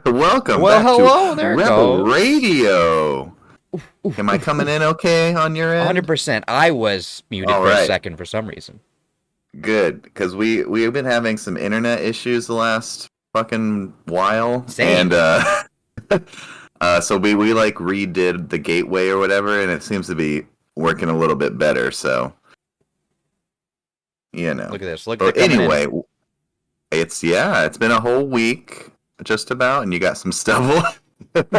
Welcome Well, back hello, to there it Rebel goes. Radio. Am I coming in okay on your end? 100%. I was muted All for a right. second for some reason. Good, because we've been having some internet issues the last fucking while, Same. and so we like redid the gateway or whatever, and it seems to be working a little bit better. So you know. Look at this. Look But at it coming anyway, in. it's been a whole week just about, and you got some stubble.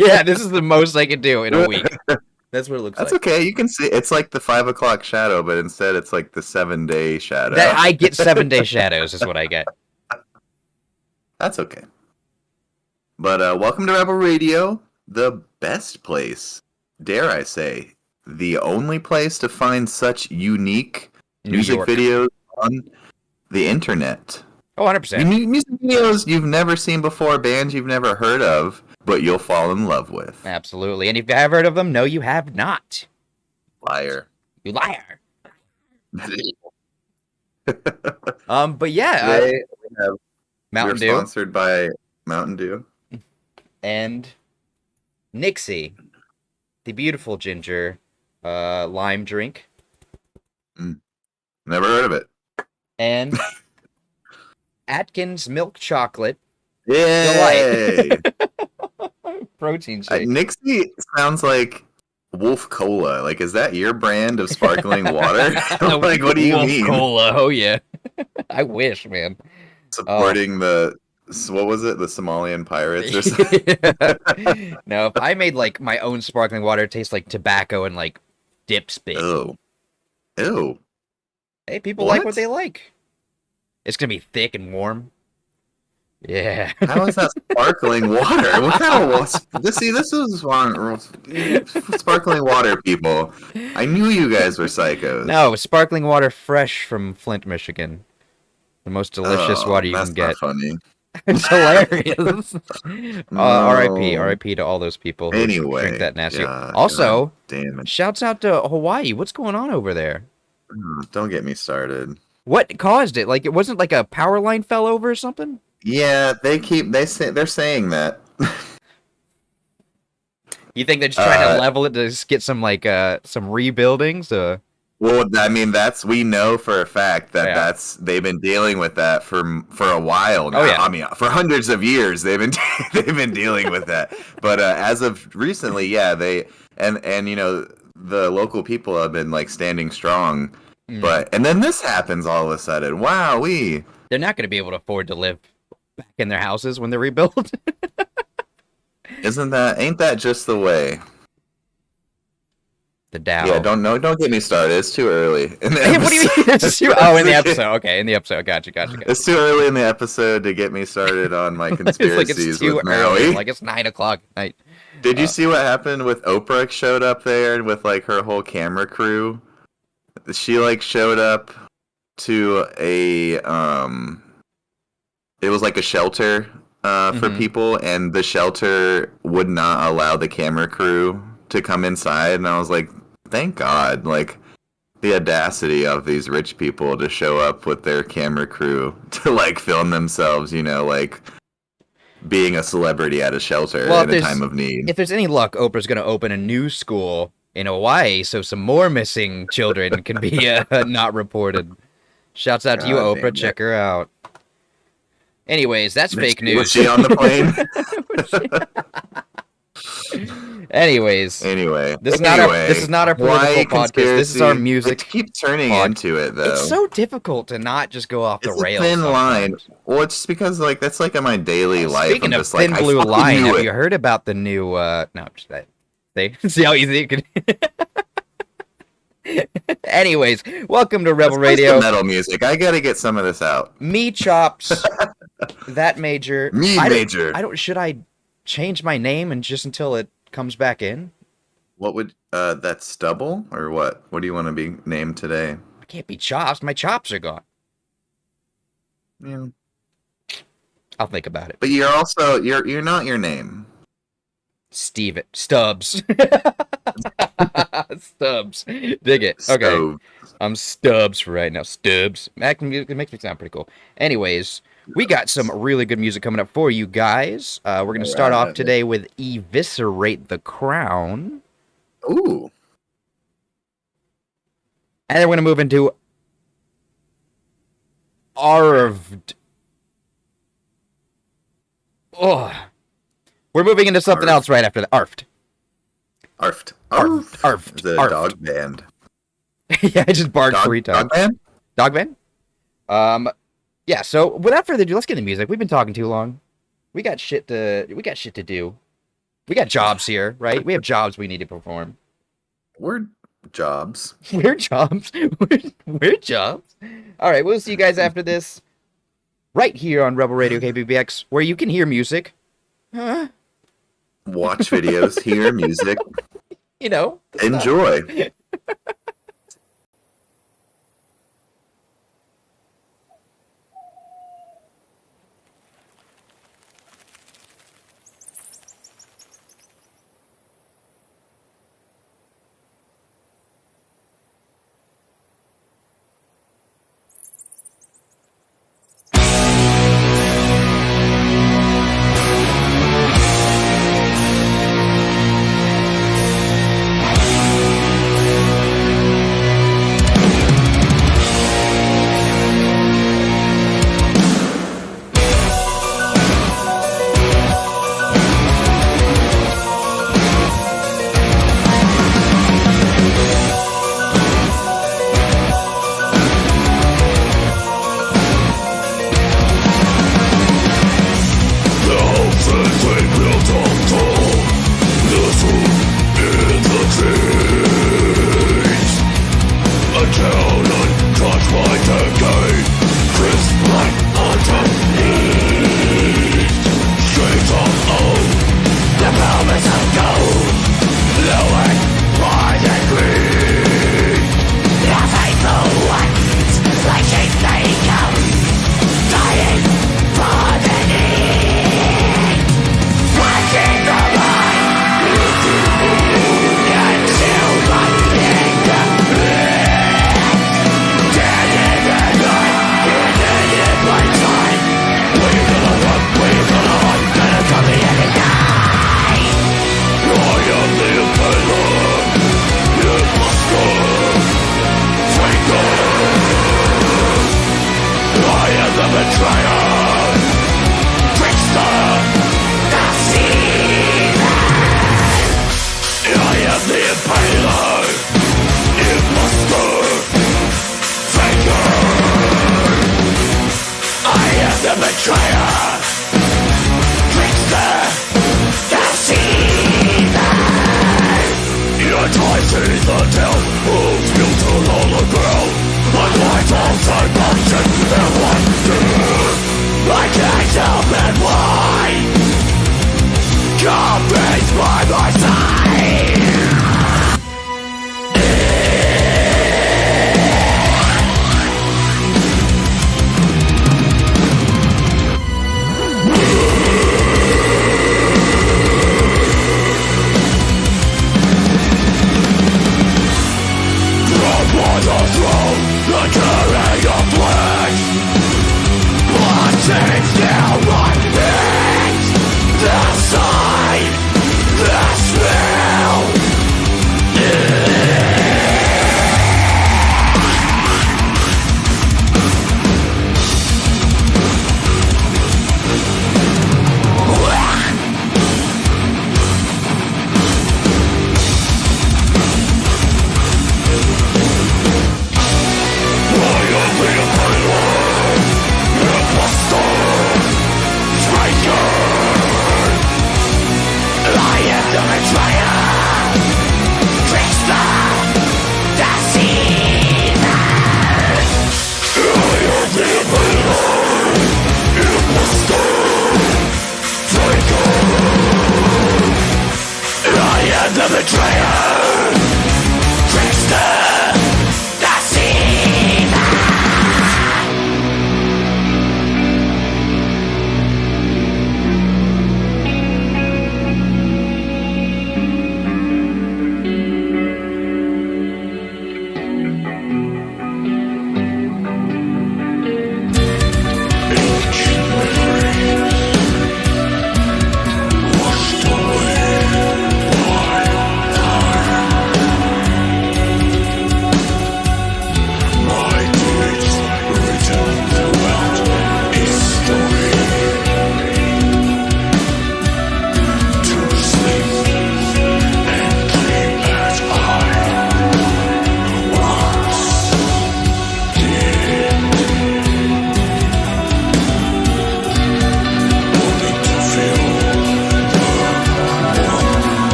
Yeah, this is the most I can do in a week. That's what it looks That's like. okay. You can see it's like the 5 o'clock shadow, but instead it's like the 7-day shadow. That I get 7-day shadows is what I get. That's okay. But welcome to Rebel Radio, the best place, dare I say, the only place to find such unique New music York. videos on the internet. Oh, 100%. Music videos you've never seen before, bands you've never heard of, but you'll fall in love with. Absolutely. And if you have heard of them, no, you have not. Liar. You liar. But yeah, Today we have Mountain we're Dew sponsored by Mountain Dew. and Nixie, the beautiful ginger lime drink, Never heard of it. and Atkins milk chocolate Yay! protein shake. Nixie sounds like Wolf Cola. Like, is that your brand of sparkling water? Like, what do you Wolf mean? Cola. Oh yeah. I wish, man. Supporting the what was it? The Somalian pirates or something? No, if I made like my own sparkling water taste like tobacco and like dip spit. Ew. Ew. Hey, people like What? what they like. It's gonna be thick and warm. Yeah. How is that sparkling water? What kind of see? This is sparkling water, people. I knew you guys were psychos. No, sparkling water fresh from Flint, Michigan. The most delicious water you can get. That's not funny. It's hilarious. No. R.I.P. to all those people who Anyway, drink that nasty. yeah, Also, God damn it! shouts out to Hawaii. What's going on over there? Don't get me started. What caused it? Like, it wasn't like a power line fell over or something? Yeah, they're saying that. You think they're just trying to level it to just get some like some rebuildings? Well, I mean, we know for a fact that Yeah. they've been dealing with that for a while now. Oh, yeah. I mean, for hundreds of years they've been they've been dealing with that. But as of recently, yeah, they and you know the local people have been like standing strong. But and then this happens all of a sudden. Wow, they're not going to be able to afford to live back in their houses when they're rebuilt. ain't that just the way? The Dow. Yeah, don't get me started. It's too early. In the What do you mean? In the episode. Okay, in the episode. Gotcha. It's too early in the episode to get me started on my conspiracies it's too with early. Maui. Like it's 9 o'clock at night. Did you see what happened with Oprah showed up there with like her whole camera crew? She like showed up to a it was like a shelter for people, and the shelter would not allow the camera crew to come inside, and I was like, thank God, like the audacity of these rich people to show up with their camera crew to like film themselves, you know, like being a celebrity at a shelter in a time of need. If there's any luck, Oprah's going to open a new school in Hawaii, so some more missing children can be not reported. Shouts out to you, Oprah. Check her out. Anyways, that's fake news. Was she on the plane? Anyways, this is not our political podcast. This is our music. It keeps turning into it, though. It's so difficult to not just go off the rails. It's a thin line. Well, it's just because like that's like in my daily life. Speaking of thin blue line, have you heard about the new? No, just that. See how easy it could. Anyways, welcome to Rebel Radio. Metal music. I gotta get some of this out. Me chops. That major. Major. Should I change my name and just until it comes back in? What would that stubble or what? What do you want to be named today? I can't be chops. My chops are gone. Yeah. I'll think about it. But you're also you're not your name. Stubbs. Stubbs. Dig it. Okay. Stove. I'm Stubbs for right now. Stubbs. It makes me sound pretty cool. Anyways, we got some really good music coming up for you guys. We're going to start off today with Eviscerate the Crown. Ooh. And then we're going to move into Arved. Oh. We're moving into something else right after that. Arfed. Arfed. Arfed. It's a dog band. Yeah, I just barked 3 times. Dog band? Dog band? Yeah, so without further ado, let's get into music. We've been talking too long. We got shit to do. We got jobs here, right? We have jobs we need to perform. We're jobs. We're jobs. We're jobs. All right, we'll see you guys after this. Right here on Rebel Radio KPBX, where you can hear music. Huh? Watch videos, hear music. You know. Enjoy.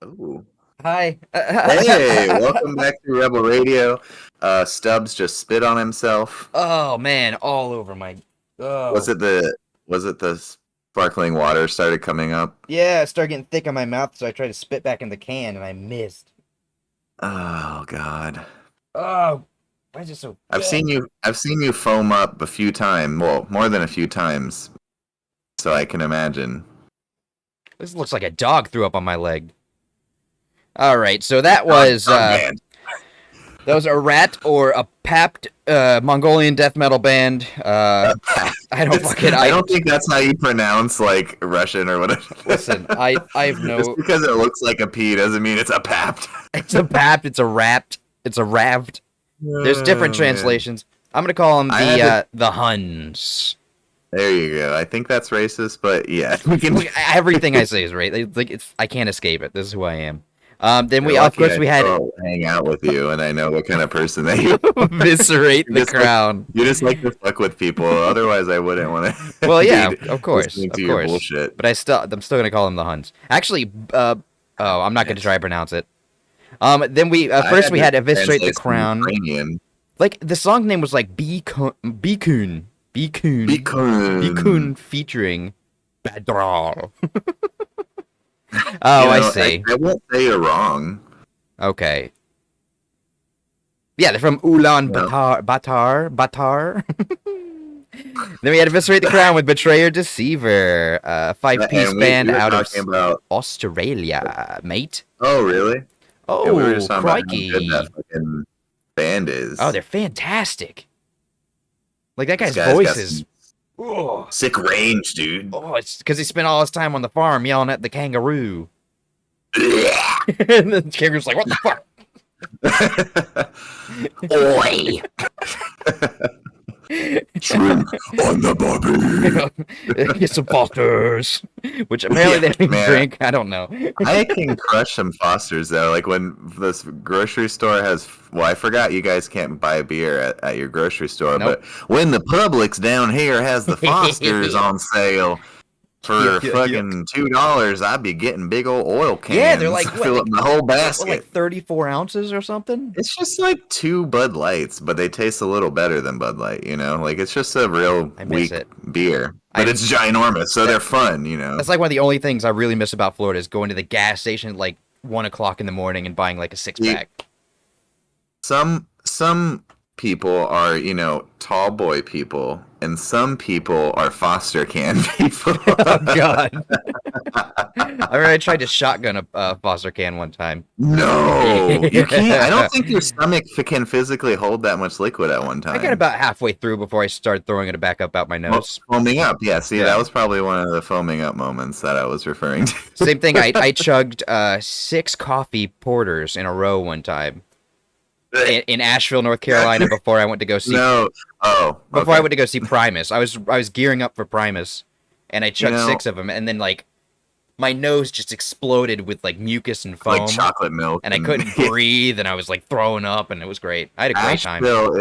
Ooh. Hi. Hey, welcome back to Rebel Radio. Stubbs just spit on himself. Oh man, all over my. Oh. Was it the sparkling water started coming up? Yeah, it started getting thick on my mouth, so I tried to spit back in the can and I missed. Oh God. Oh, why is it so? I've seen you foam up a few times. Well, more than a few times. So I can imagine. This looks like a dog threw up on my leg. All right, so that was Man. that was a rat or a papped Mongolian death metal band. I don't fucking. I don't think that's how you pronounce like Russian or whatever. Listen, I have no. Just because it looks like a P doesn't mean it's a papped. It's a papped. It's a wrapped. It's a raved. There's different Oh, man. translations. I'm gonna call them the Huns. There you go. I think that's racist, but yeah, we can. Everything I say is right. It's I can't escape it. This is who I am. Then we You're of lucky course I we had still hang out with you, and I know what kind of person that you. eviscerate the Just like- crown. You just like to fuck with people. Otherwise, I wouldn't want to. Well, yeah, of course, Listening of to your course. bullshit. But I'm still gonna call them the Huns. Actually, I'm not gonna try to pronounce it. Then we first we had eviscerate the crown. Ukrainian. Like the song name was like Bikun Bikun. featuring Badral. Oh, I see. I won't say you're wrong. Okay. Yeah, they're from Ulan No. Batar. Then we had Eviscerate the Crown with Betrayer Deceiver, a five-piece And we band were out of talking about. Australia, mate. Oh, really? Oh, Yeah, we were just talking about how crikey. good that fucking band is. Oh, they're fantastic. Like, that guy's This guy's voice got is... some Oh, sick range, dude. it's because he spent all his time on the farm yelling at the kangaroo. And the kangaroo's like, what the fuck? Oi! Shrimp on the barbie. Get some Fosters. Which apparently they don't Man. drink. I don't know. I can crush some Fosters though. Like when this grocery store has. Well, I forgot you guys can't buy beer at your grocery store, Nope. but when the Publix down here has the Fosters on sale for Yuck, yuck, fucking $2, I'd be getting big old oil cans. Yeah, they're like, what, fill up the whole What, basket. like 34 ounces or something? It's just like 2 Bud Lights, but they taste a little better than Bud Light, you know? Like, it's just a real I miss weak it. beer. But it's ginormous, so they're fun, you know? That's like one of the only things I really miss about Florida is going to the gas station at like 1 o'clock in the morning and buying like a 6-pack. Some people are, you know, tall boy people, and some people are foster can people. Oh, God. I remember I tried to shotgun a Foster can one time. No, you can't. I don't think your stomach can physically hold that much liquid at one time. I got about halfway through before I started throwing it back up out my Well, nose. foaming up. Yeah, see, Yeah. that was probably one of the foaming up moments that I was referring to. Same thing. I chugged 6 coffee porters in a row one time in Asheville, North Carolina, before I went to go see No. Oh. before I okay. went to go see Primus. I was gearing up for Primus, and I chugged You know- 6 of them, and then like my nose just exploded with like mucus and foam, Like chocolate milk. and I couldn't breathe, and I was like throwing up, and it was great. I had a great time. Asheville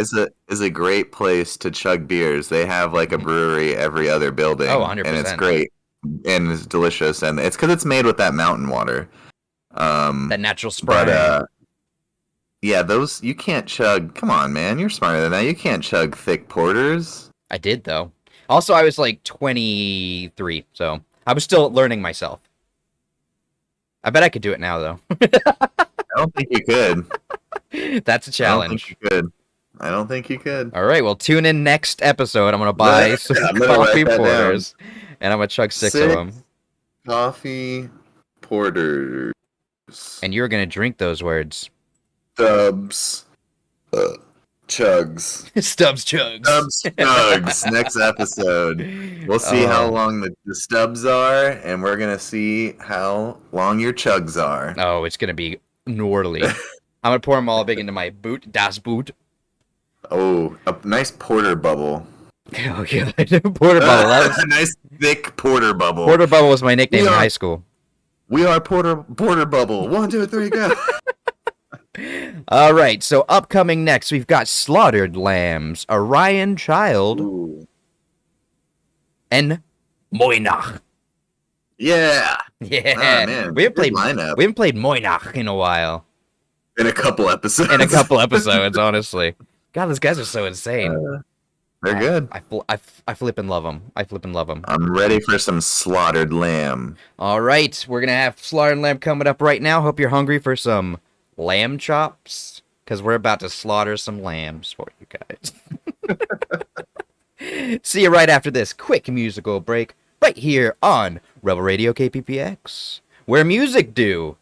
is a great place to chug beers. They have like a brewery every other building. Oh, 100%. And it's great. And it's delicious. And it's because it's made with that mountain water. That natural spray. But yeah, those you can't chug. Come on, man, you're smarter than that. You can't chug thick porters. I did though. Also, I was like 23, so I was still learning myself. I bet I could do it now though. I don't think you could. That's a challenge. I don't think you could. I don't think you could. All right, well, tune in next episode. I'm gonna buy some I'm gonna write coffee that down. porters, and I'm gonna chug 6 of 6 them. Coffee porters. And you're gonna drink those words. Stubbs. Chugs. Stubbs chugs. Stubbs chugs. Next episode. We'll see how long the stubs are, and we're gonna see how long your chugs are. Oh, it's gonna be gnarly. I'm gonna pour them all big into my boot. Das Boot. Oh, a nice porter bubble. Oh god, porter bubble. That was, A nice thick porter bubble. porter bubble was my nickname in Yeah. high school. We are porter bubble. 1, 2, 3, go. All right, so upcoming next, we've got Slaughtered Lambs, Orion Child, Ooh. and Moinach. Yeah. Yeah, man, we haven't good played lineup. we haven't played Moynach in a while. In a couple episodes. In a couple episodes, honestly. God, those guys are so insane. They're good. I flip and love them. I flip and love them. I'm ready for some slaughtered lamb. All right, we're gonna have slaughtered lamb coming up right now. Hope you're hungry for some lamb chops, because we're about to slaughter some lambs for you guys. See you right after this quick musical break, right here on Rebel Radio KPPX, where music do.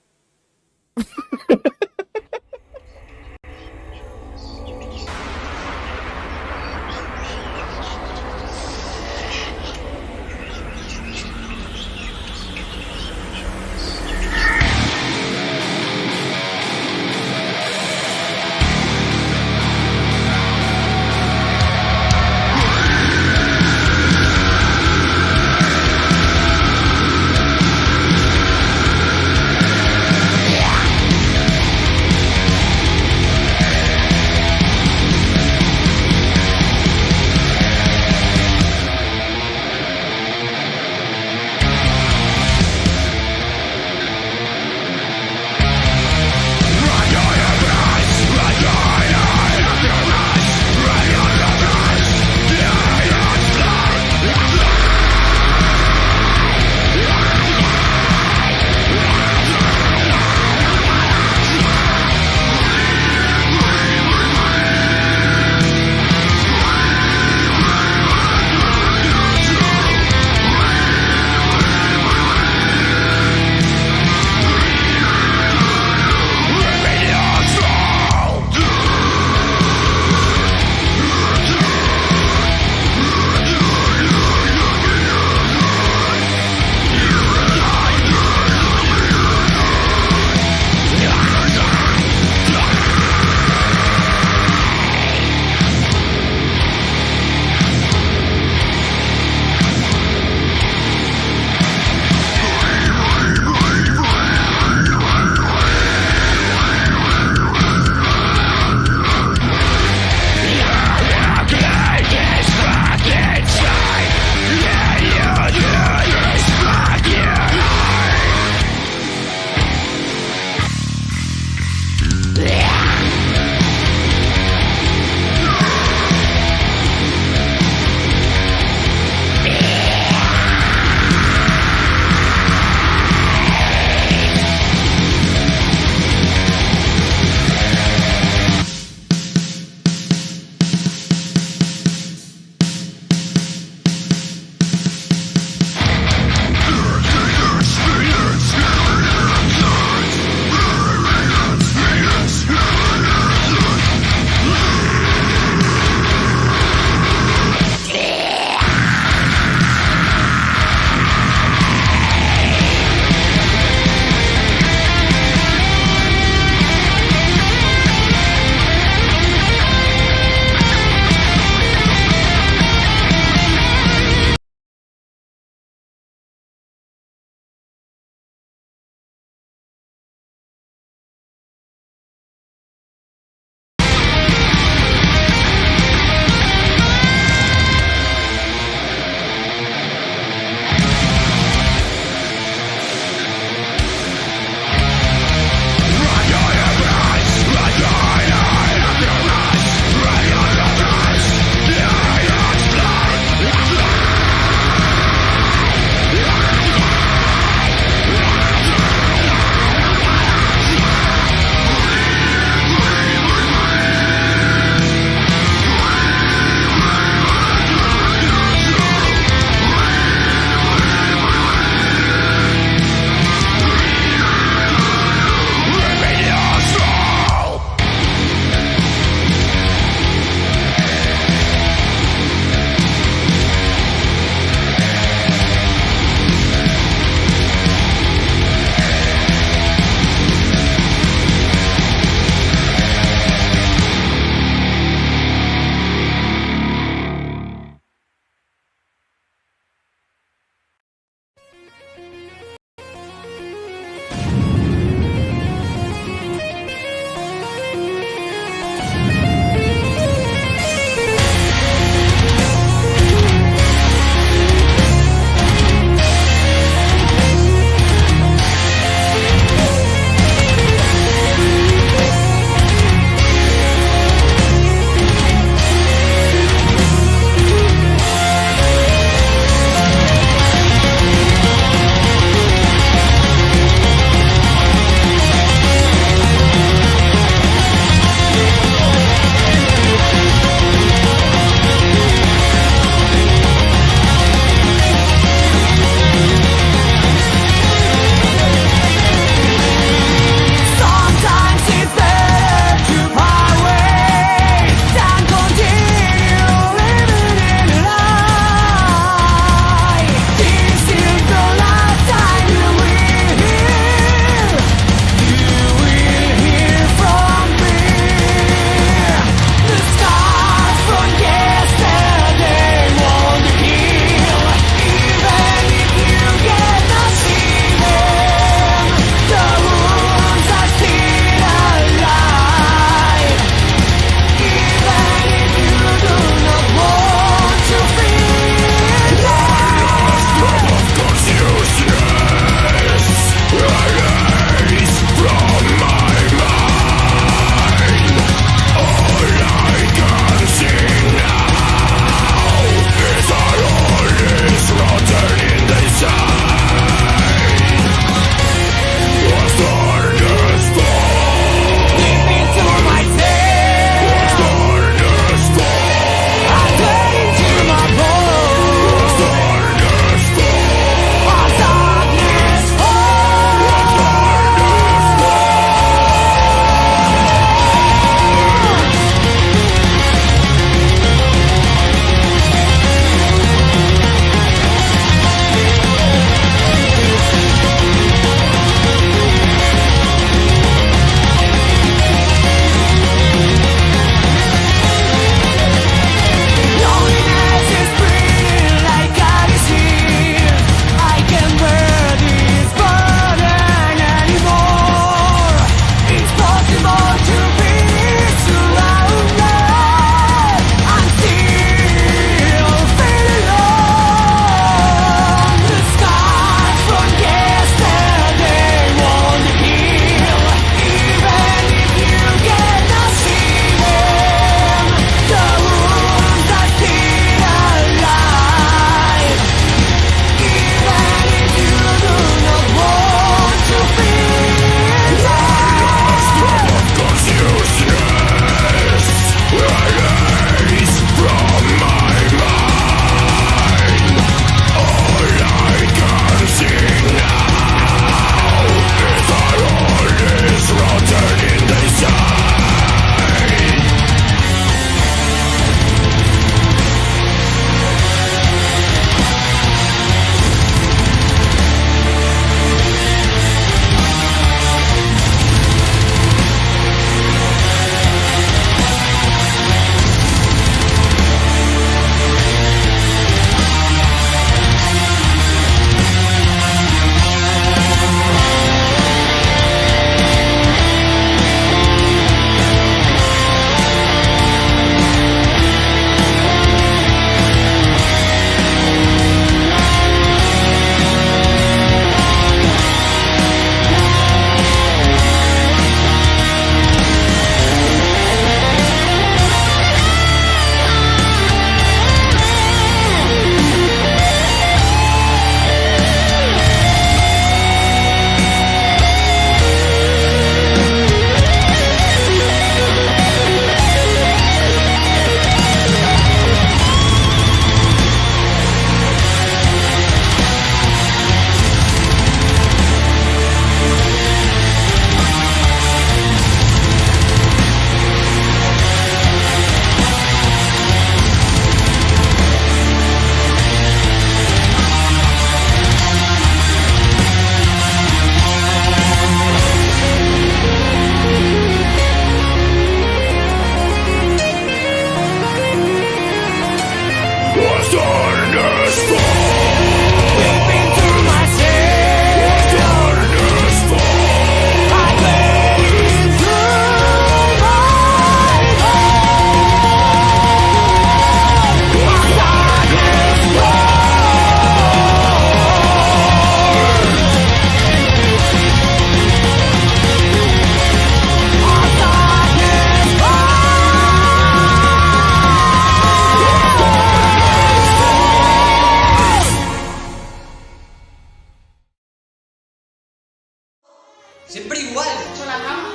Siempre igual. Con la cama.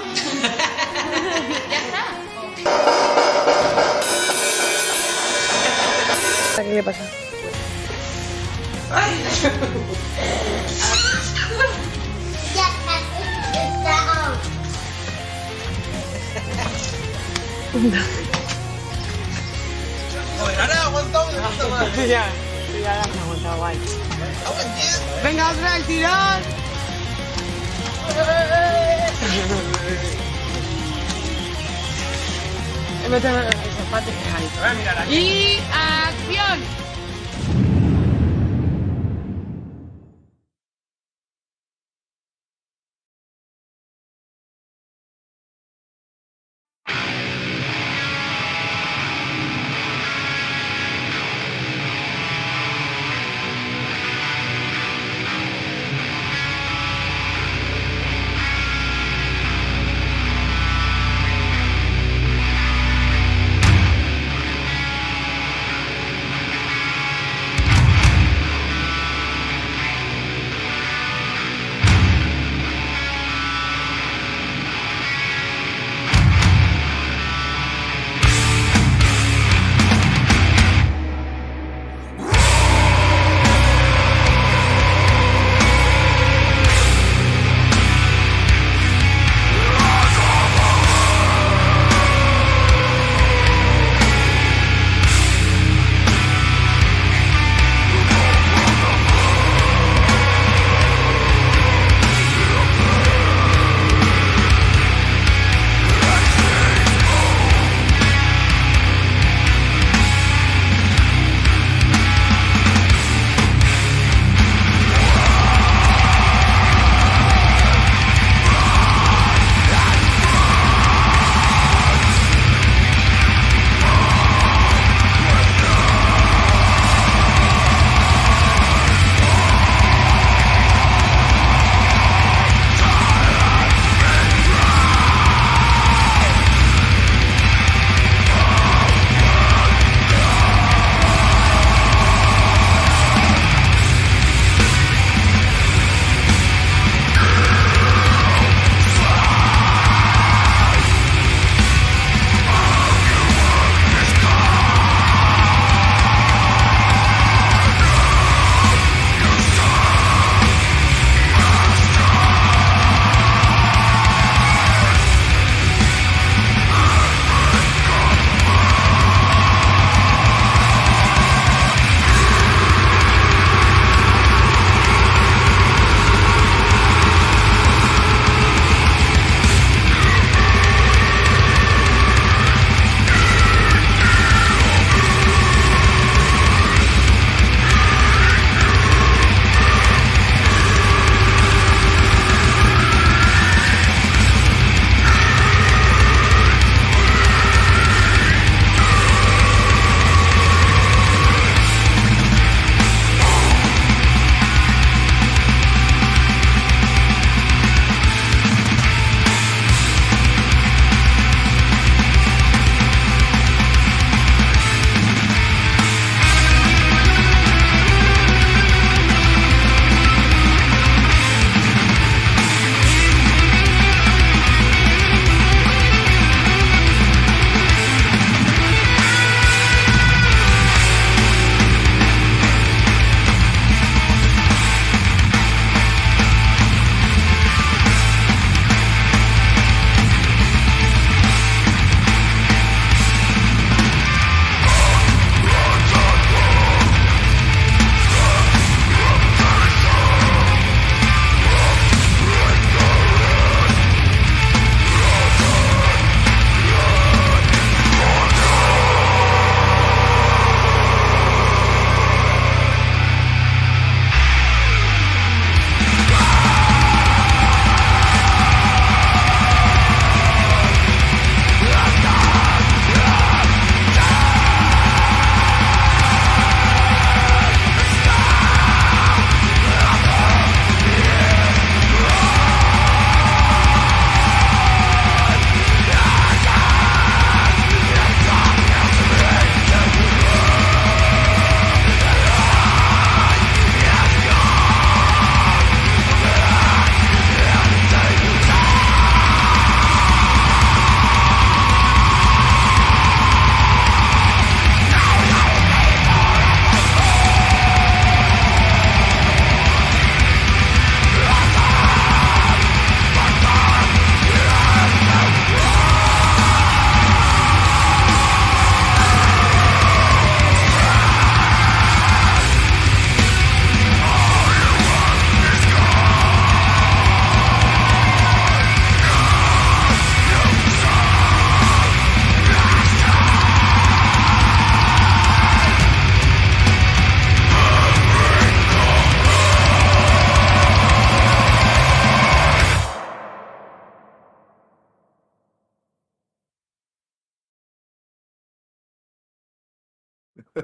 Ya está. ¿Qué le pasa? Joder, ahora aguantamos de puta madre. Ya la has aguantado, guay. ¡Venga, otra el tirón! Méteme el zapato que hay. ¡Y acción!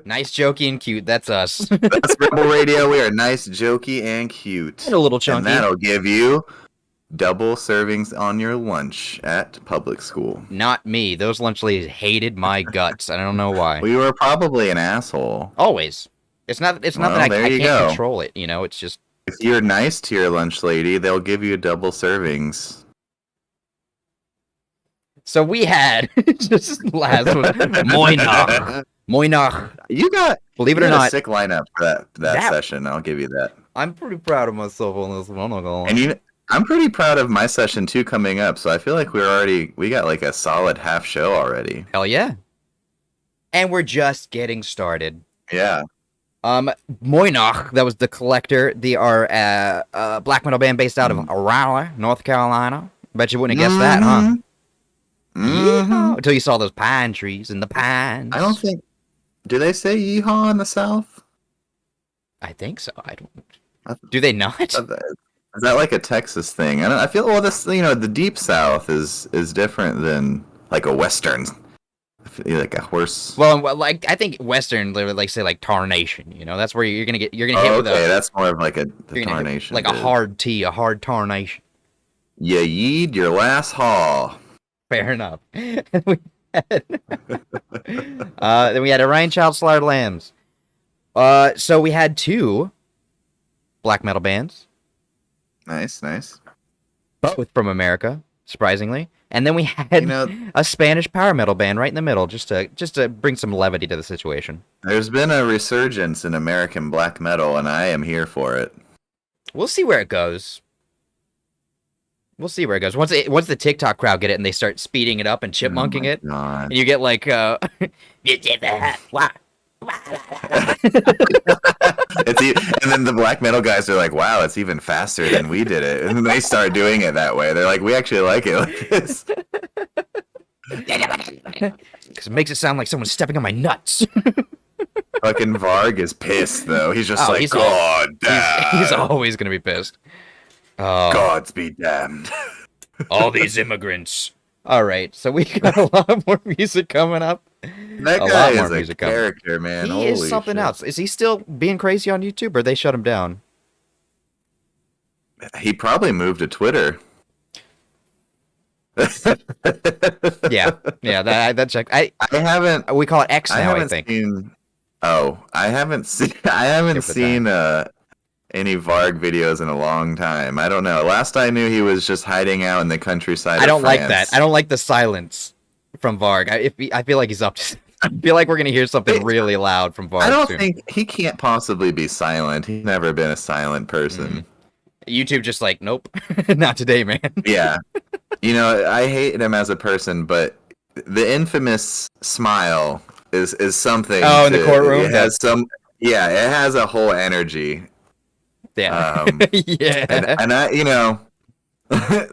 Nice, jokey, and cute. That's us. That's Rebel Radio. We are nice, jokey, and cute. And a little And chunky. that'll give you double servings on your lunch at public school. Not me. Those lunch ladies hated my guts. I don't know why. We were probably an asshole. Always. It's not Well, that I there you can't go. control it, you know? It's just If you're nice to your lunch lady, they'll give you double servings. so we had just last one. Moinach. Moinach. You got Believe it you or got a not, sick lineup for that That- session. I'll give you that. I'm pretty proud of myself on this one. And I'm pretty proud of my session too coming up. So I feel like we got like a solid half show already. Hell yeah. And we're just getting started. Yeah. Moinach, that was the Collector. They are a black metal band based out of Raleigh, North Carolina. Bet you wouldn't have guessed that, huh? Mhm. Yeehaw. Until you saw those pine trees and the pines. I don't think. Do they say yeehaw in the South? I think so. I don't. Do they not? Is that like a Texas thing? I feel the deep South is different than like a Western, like a horse. Well, like I think Western, they would like say like tarnation. You know, that's where you're gonna hit Oh, with okay, a that's more of like a you're gonna hit tarnation. like a dude. hard T, a hard tarnation. You yeed your last haul. Fair enough. Then we had Orion Child Slaughtered Lambs. So we had two black metal bands, Nice. both from America, surprisingly, and then we had You know, a Spanish power metal band right in the middle, just to bring some levity to the situation. there's been a resurgence in American black metal, and I am here for it. We'll see where it goes. Once the TikTok crowd get it and they start speeding it up and chipmunking it, God. and you get like And then the black metal guys are like, "Wow, it's even faster than we did it," and then they start doing it that way. They're like, "We actually like it like this." because it makes it sound like someone's stepping on my nuts. Fucking Varg is pissed though. He's just Oh, like, he's "God damn, He's always gonna be pissed. Oh, gods be damned." all these immigrants. All right, so we got a lot more music coming up. That A guy lot more is a music coming. character, man. He Holy is something shit. else. Is he still being crazy on YouTube, or they shut him down? He probably moved to Twitter. Yeah, that checked. I haven't. We call it X I now, I haven't think. seen. Oh, I haven't seen. I haven't Give it seen any Varg videos in a long time. I don't know. Last I knew, he was just hiding out in the countryside. I don't of like France. that. I don't like the silence from Varg. I feel like he's up to. I feel like we're gonna hear something really loud from Varg I don't soon. think he can't possibly be silent. He's never been a silent person. YouTube just like, nope, not today, man. Yeah. You know, I hate him as a person, but the infamous smile is something. Oh, in the courtroom? It has some. Yeah, it has a whole energy. Yeah, yeah. And I,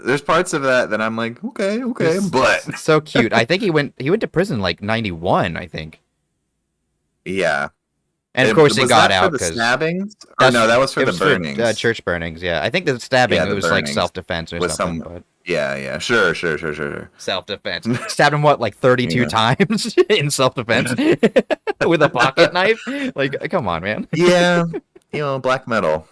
there's parts of that I'm like, okay, but So cute. I think he went to prison like 91, I think. yeah. And of course he was got that out for the because stabbings. Or no, that was for the burnings. church burnings. Yeah, I think the stabbing Yeah, the it was like burnings. self-defense or With something. some- But Yeah, sure. self-defense. Stabbed him what, like 32 Yeah. times in self-defense with a pocket knife? Like, come on, man. Yeah, black metal.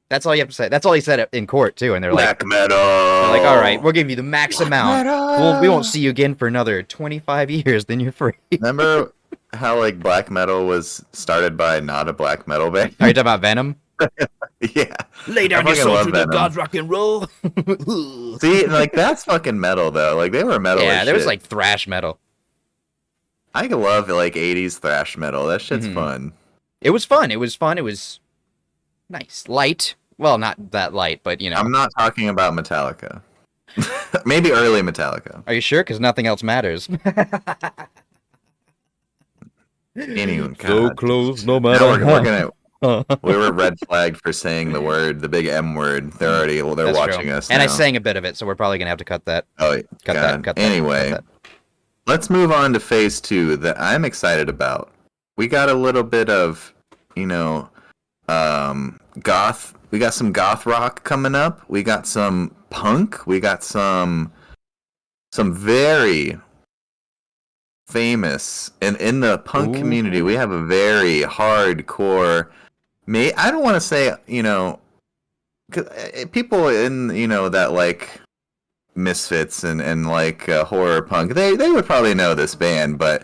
That's all you have to say. That's all he said in court too. And they're like, Black metal. all right, we'll give you the max amount. metal. We won't see you again for another 25 years. Then you're free. Remember how like black metal was started by not a black metal band? Are you talking about Venom? Yeah. Lay down your soul for the gods, rock and roll. See, like that's fucking metal though. Like they were metal. Yeah, as there was shit. like thrash metal. I love like 80s thrash metal. That shit's Mhm. fun. It was fun. It was nice, light. Well, not that light, but I'm not talking about Metallica. Maybe early Metallica. Are you sure? Because nothing else matters. Anyway, So God. close, no Now matter. we're gonna. We were red flagged for saying the big M word. They're That's watching true. us. And now. I sang a bit of it, so we're probably gonna have to cut that. Oh, Cut God. that. Cut that. Anyway, cut let's move on to phase 2 that I'm excited about. We got a little bit of, goth. We got some goth rock coming up. We got some punk. We got some very, famous, and in the punk community, we have a very hardcore. I don't want to say, 'cause people in that like Misfits and like horror punk, they would probably know this band, but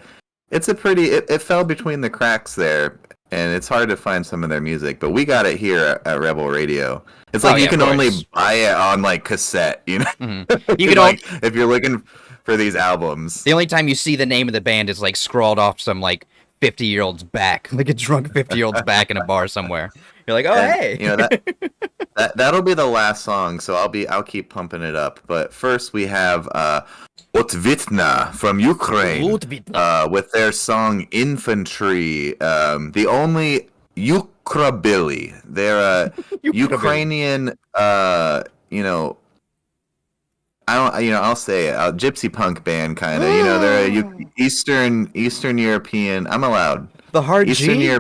it's a pretty. It fell between the cracks there, and it's hard to find some of their music. But we got it here at Rebel Radio. It's like you can only buy it on like cassette, Mm-hmm. You can like if you're looking for these albums. The only time you see the name of the band is like scrawled off some like 50-year-old's back, like a drunk 50-year-old's back in a bar somewhere. You're like, oh, And, hey. That'll be the last song, so I'll keep pumping it up. But first we have Otvitna from Ukraine with their song Infantry. The only Ukrabilly. They're a Ukrainian I'll say it, a gypsy punk band kind of. They're a Eastern European. I'm allowed. The hard Eastern G?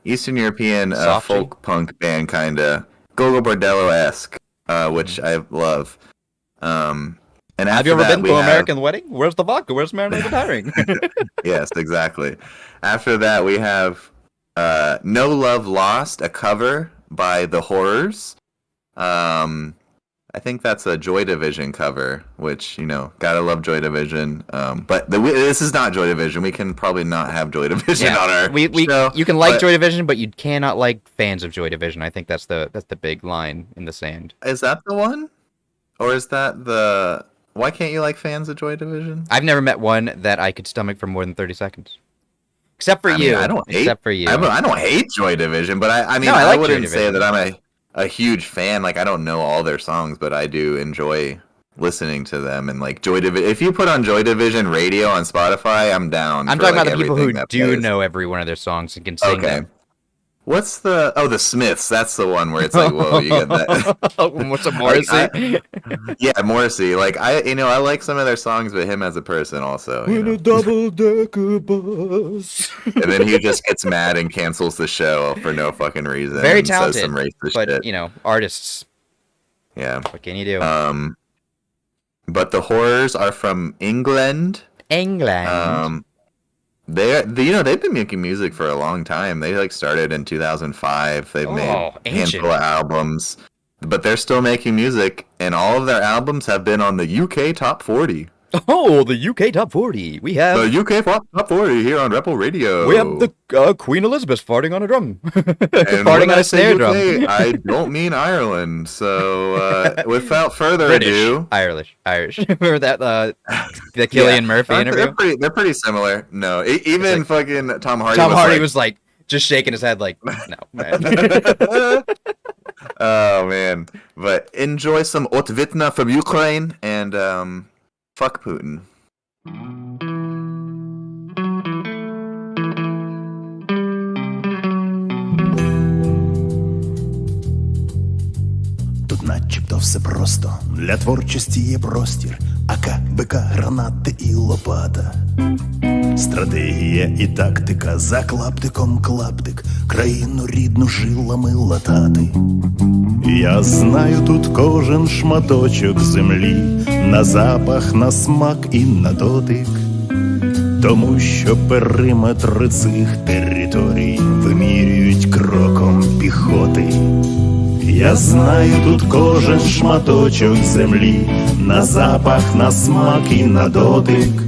Eastern European folk punk band kind of. Gogo Bordello-esque, which I love. And have you ever been to an American wedding? Where's the vodka? Where's marinated herring? Yes, exactly. After that, we have No Love Lost, a cover by The Horrors. I think that's a Joy Division cover, which, gotta love Joy Division. But this is not Joy Division. We can probably not have Joy Division on our show. You can like Joy Division, but you cannot like fans of Joy Division. I think that's the big line in the sand. Is that the one? Or is that the... Why can't you like fans of Joy Division? I've never met one that I could stomach for more than 30 seconds. Except for you. I don't hate... Except for you. I don't hate Joy Division, but I like wouldn't say that I'm a huge fan. Like, I don't know all their songs, but I do enjoy listening to them. And like Joy Division, if you put on Joy Division radio on Spotify, I'm down. I'm talking about the people who do know every one of their songs and can sing them. What's the Smiths? That's the one where it's like, whoa, you get that. What's a Morrissey? Yeah, Morrissey. Like I like some of their songs, but him as a person also. In a double-decker bus. And then he just gets mad and cancels the show for no fucking reason. Very talented, says some racist but shit. artists. Yeah. What can you do? But the Horrors are from England. They've been making music for a long time. They like started in 2005. They've made a handful of albums, but they're still making music, and all of their albums have been on the UK Top 40. Oh, the UK Top 40. We have the UK Top 40 here on Rebel Radio. We have the Queen Elizabeth farting on a drum, farting on a snare drum. I don't mean Ireland. So without further ado, Irish. Remember that the Cillian Murphy interview? They're pretty similar. No, even like, fucking Tom Hardy. Tom Hardy was like just shaking his head, like, no, man. Oh man! But enjoy some Otvitna from Ukraine and fuck Putin. Тут начебто все просто, для творчості є простір, АК, БК, гранати і лопата. Стратегія і тактика, за клаптиком клаптик, країну рідну жилами латати. Я знаю тут кожен шматочок землі, на запах, на смак і на дотик. Тому що периметри цих територій вимірюють кроком піхоти. Я знаю тут кожен шматочок землі, на запах, на смак і на дотик.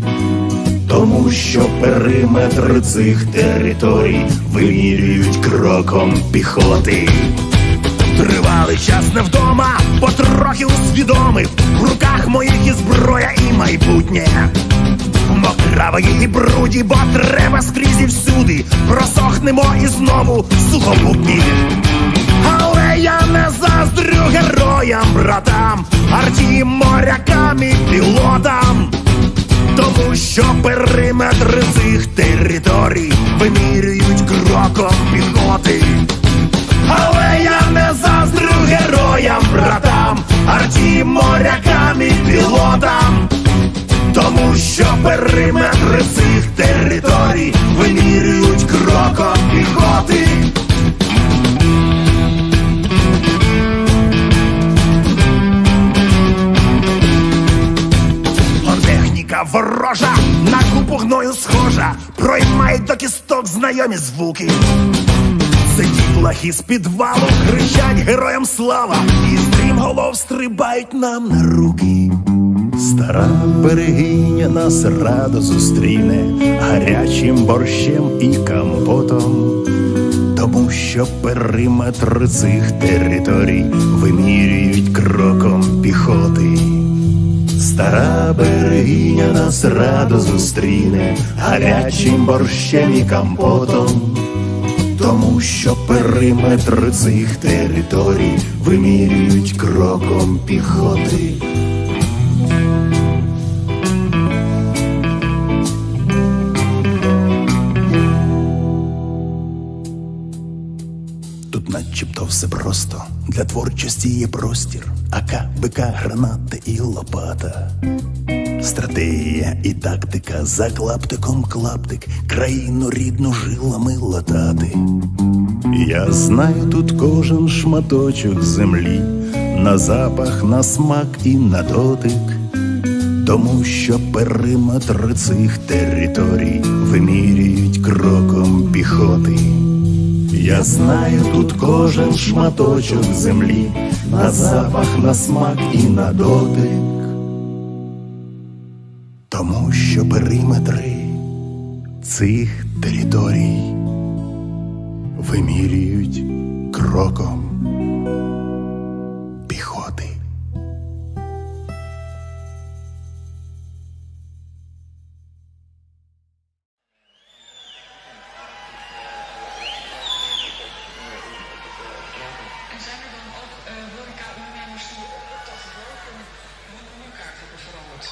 Тому що периметр цих територій вимірюють кроком піхоти. Тривалий час не вдома, потрохи усвідомив, в руках моїх і зброя, і майбутнє. Мокравої і бруді, бо треба скрізь і всюди, просохнемо і знову сухопутні. Але я не заздрю героям, братам, артії, морякам і пілотам. Тому що периметри цих територій вимірюють кроком піхоти. Але я не заздрю героям, братам, артії, морякам і пілотам. Тому що периметри цих територій вимірюють кроком піхоти. ворожа, на купу гною схожа, проймають до кісток знайомі звуки. Сидіть лахи з підвалу, кричать героям слава, і стрімголов стрибають нам на руки. Стара берегиня нас радо зустріне гарячим борщем і компотом, тому що периметр цих територій вимірюють кроком піхоти. Стара берегиня нас радо зустріне гарячим борщем і компотом, тому що периметр цих територій вимірюють кроком піхоти. Тут начебто все просто, для творчості є простір, АК, БК, гранати і лопата. Стратегія і тактика, за клаптиком клаптик, країну рідну жилами латати. Я знаю тут кожен шматочок землі, на запах, на смак і на дотик, тому що периметр цих територій вимірюють кроком піхоти. Я знаю тут кожен шматочок землі, на запах, на смак і на дотик, тому що периметри цих територій вимірюють кроком піхоти. En zijn er dan ook horeca-ondernemers die op dat dorp hun menukaart hebben veranderd?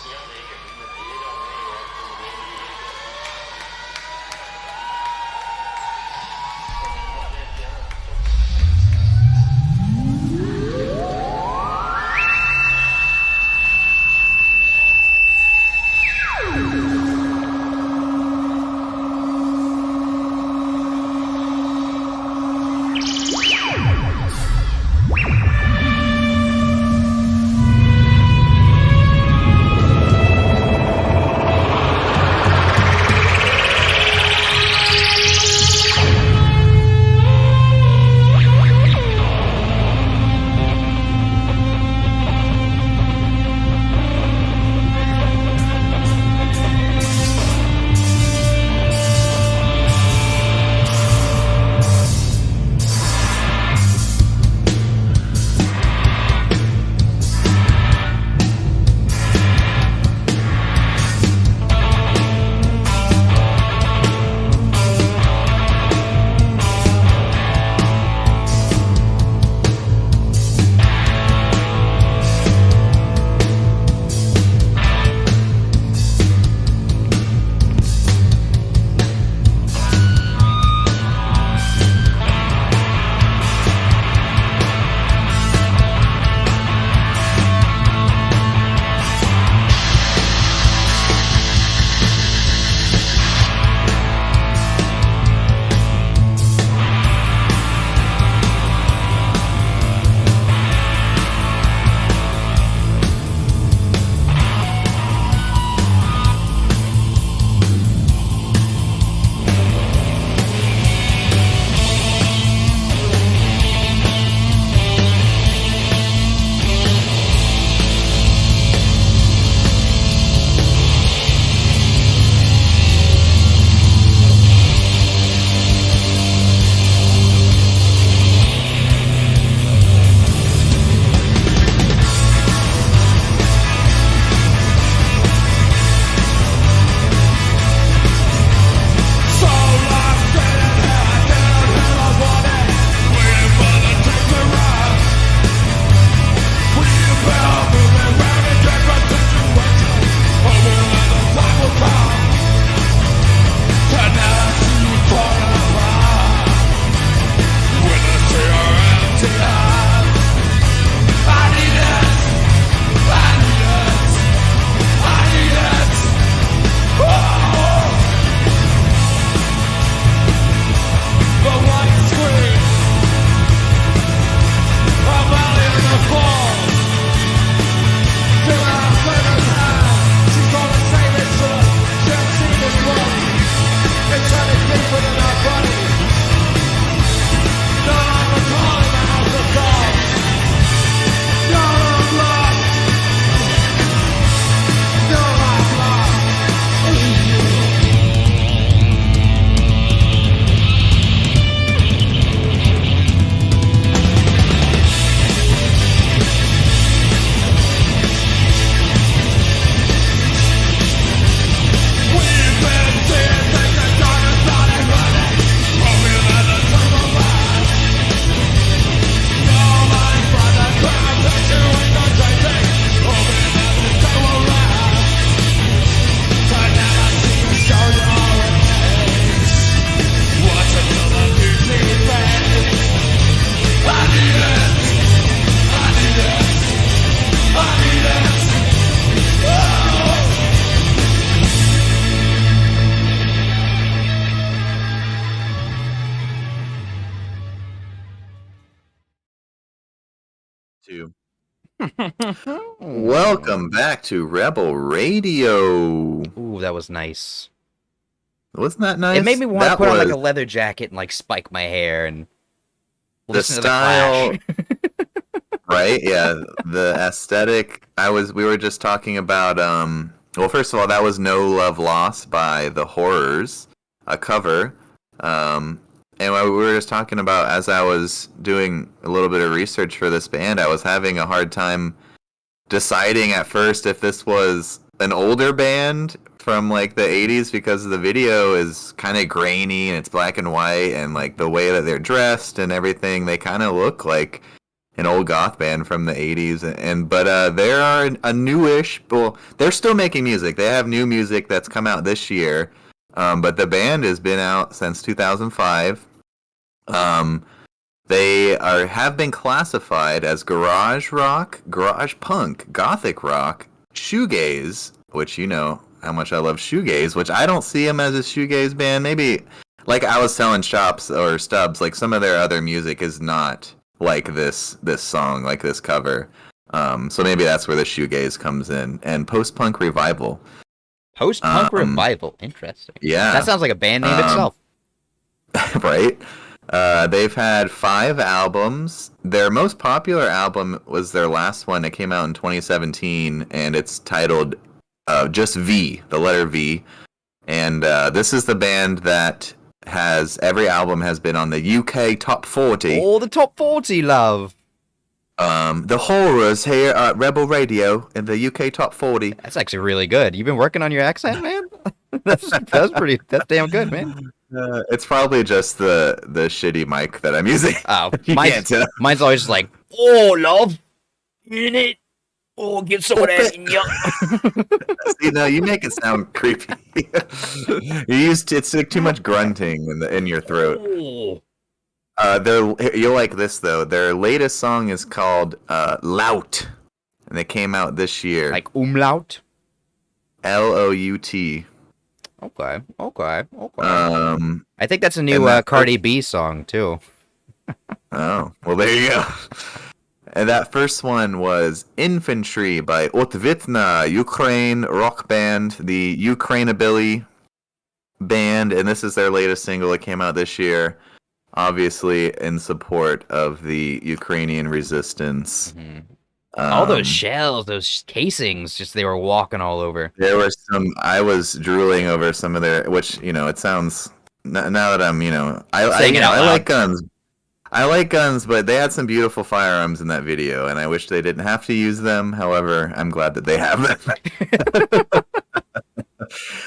Welcome back to Rebel Radio. Ooh, that was nice. Wasn't that nice? It made me want to That put on like was a leather jacket and like spike my hair and the listen style, to the Clash. right? Yeah, the aesthetic. We were just talking about. Well, first of all, that was "No Love Lost" by The Horrors, a cover. And we were just talking about, as I was doing a little bit of research for this band, I was having a hard time deciding at first if this was an older band from like the 80s, because the video is kind of grainy and it's black and white, and like the way that they're dressed and everything, they kind of look like an old goth band from the 80s. But they are a newish, well, they're still making music. They have new music that's come out this year. But the band has been out since 2005. They have been classified as garage rock, garage punk, gothic rock, shoegaze, which you know how much I love shoegaze, which I don't see them as a shoegaze band. Maybe, like I was telling Shops or Stubbs, like some of their other music is not like this song, like this cover. So maybe that's where the shoegaze comes in. And post-punk revival. Post-punk revival. Interesting. Yeah. That sounds like a band name itself. Right? They've had 5 albums. Their most popular album was their last one. It came out in 2017, and it's titled just V, the letter V. And this is the band that every album has been on the UK Top 40. Oh, the top 40, love. The Horrors here at Rebel Radio in the UK Top 40. That's actually really good. You've been working on your accent, man? that's damn good, man. It's probably just the shitty mic that I'm using. Oh, You can't tell. mine's always just like, oh, love, in it. Oh, get some of that in ya. See, no, you make it sound creepy. It's like too much grunting in your throat. Oh. You'll like this though. Their latest song is called "Lout," and it came out this year. Like umlaut? Lout. Okay. I think that's a and new that Cardi B song, too. Oh, well, there you go. And that first one was "Infantry" by Otvitna, Ukraine rock band, the Ukrainabilly band, and this is their latest single. It came out this year, obviously in support of the Ukrainian resistance. Mm-hmm. All those shells, those casings, just they were walking all over. There were I was drooling over some of their, which, it sounds, now that I'm, I like guns. I like guns, but they had some beautiful firearms in that video, and I wish they didn't have to use them. However, I'm glad that they have them.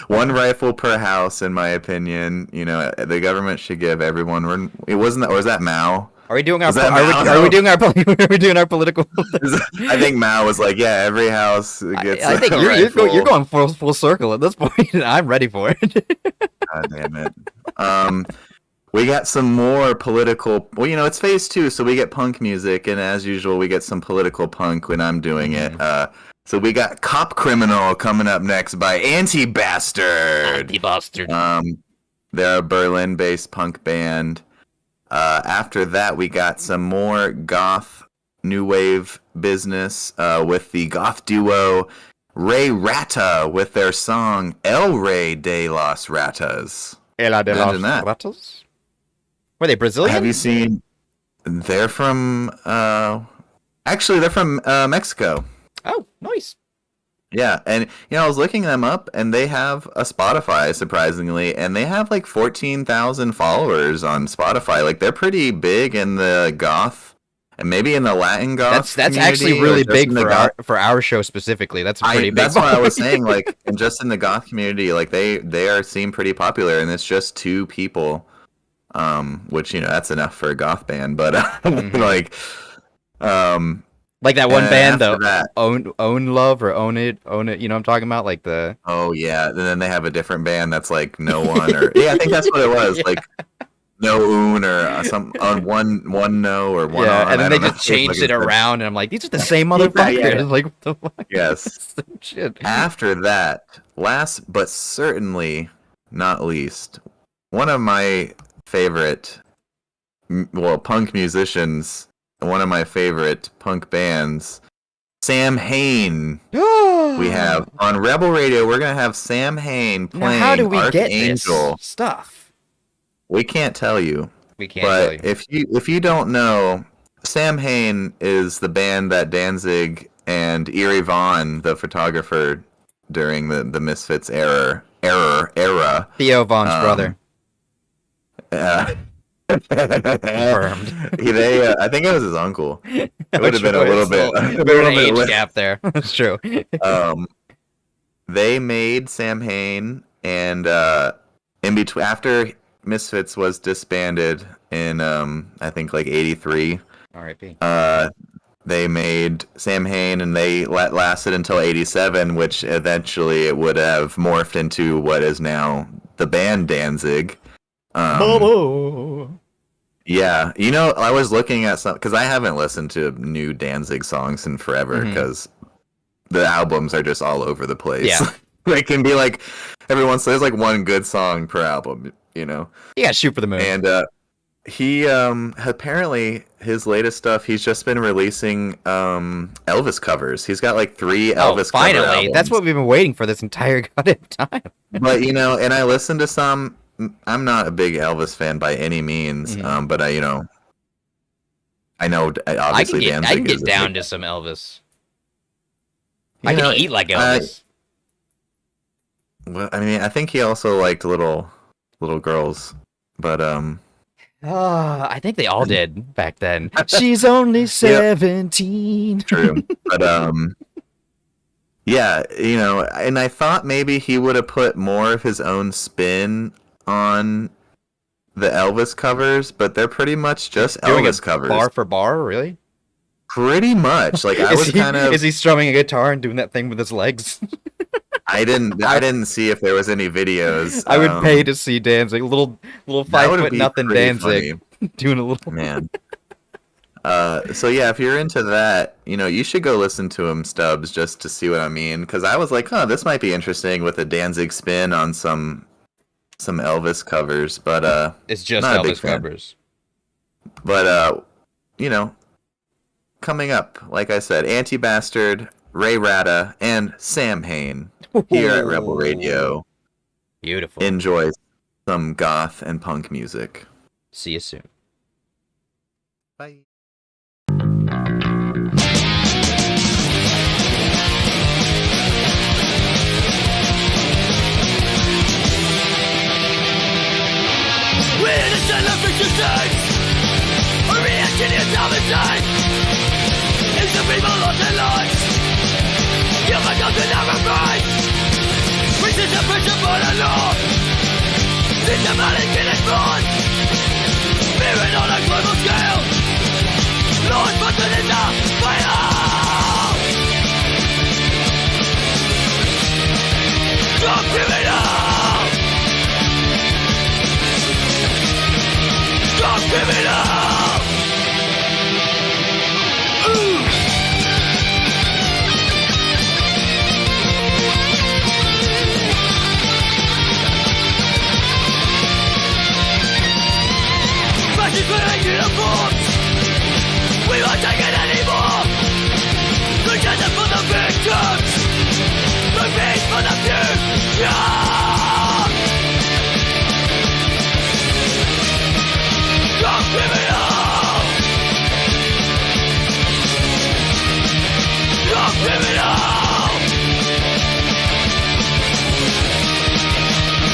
One rifle per house, in my opinion. The government should give everyone. It wasn't, or was that Mao? Are we doing our? Are we doing our political? I think Mao was like, yeah, every house gets. I think you're going full circle at this point. I'm ready for it. God damn it. We got some more political. Well, it's phase 2, so we get punk music, and as usual, we get some political punk when I'm doing it. So we got "Cop Criminal" coming up next by Anti-Bastard. Anti-Bastard. They're a Berlin-based punk band. After that, we got some more goth new wave business with the goth duo Ray Rata with their song "El Rey de las Ratas." Ela de las Imagine that. Ratas? Were they Brazilian? Have you seen? They're from. Actually, they're from Mexico. Oh, nice. Yeah, and I was looking them up, and they have a Spotify, surprisingly, and they have like 14,000 followers on Spotify. Like, they're pretty big in the goth, and maybe in the Latin goth. That's community, actually or really just big in the for our show specifically. That's a pretty big. That's why I was saying, like, and just in the goth community, like they seem pretty popular, and it's just 2 people, which that's enough for a goth band, but like that one band though, that, own love or own it. You know what I'm talking about, like the. Oh yeah, and then they have a different band that's like No One, or I think that's what it was, like No Un or some on one no or one. Yeah, on, and then they know. just changed it around, and I'm like, these are the same motherfuckers. Yeah. Like, what the fuck? Yes. Shit. After that, last but certainly not least, one of my favorite, punk musicians. One of my favorite punk bands Sam Hain. We have on Rebel Radio. We're gonna have Sam Hain playing Now, how do we get Archangel. this stuff? We can't tell you. We can't tell you. But if you don't know, Sam Hain is the band that Danzig and Eerie Vaughn, the photographer during the Misfits era. Theo Vaughn's brother. Confirmed. I think it was his uncle. It would have been a little bit. There's an age gap there. That's true. They made Sam Hain, and in between, after Misfits was disbanded in I think like '83. R.I.P. They made Sam Hain, and they lasted until '87, which eventually it would have morphed into what is now the band Danzig. Yeah, you know, I was looking at some because I haven't listened to new Danzig songs in forever because the albums are just all over the place. Yeah. They can be like every once there's like one good song per album, you know. You gotta shoot for the moon. And he apparently his latest stuff, he's just been releasing Elvis covers. He's got like 3 Elvis cover finally. albums. That's what we've been waiting for this entire goddamn time. But you know, and I listened to some. I'm not a big Elvis fan by any means, but I know obviously I can get down to some Elvis. I can eat like Elvis. Well, I mean, I think he also liked little girls, but I think they all did back then. She's only 17. True, but yeah, you know, and I thought maybe he would have put more of his own spin on the Elvis covers, but they're pretty much just Elvis covers. Bar for bar, really? Pretty much. Like I was kind of. Is he strumming a guitar and doing that thing with his legs? I didn't see if there was any videos. I would pay to see Danzig, little 5'0" Danzig, doing a little man. So yeah, if you're into that, you know, you should go listen to him, Stubbs, just to see what I mean. Because I was like, this might be interesting with a Danzig spin on some Elvis covers, but it's just not a big Elvis fan. covers. But you know, coming up, like I said, Anti-Bastard, Ray Rata, and Sam Hain here at Rebel Radio. Beautiful. Enjoy some goth and punk music. See you soon. Bye. We're the television stage. A reaction in time. It's the people lost their lives. You might come to never fight. Resist the pressure for the law. Systematic killing fraud. Spirit on a global scale. Lord, but in the fire. Drop criminal. Drop criminal. Uniforms. We won't take it anymore. Together for the victims. The peace for the future. Drop criminal. Drop criminal.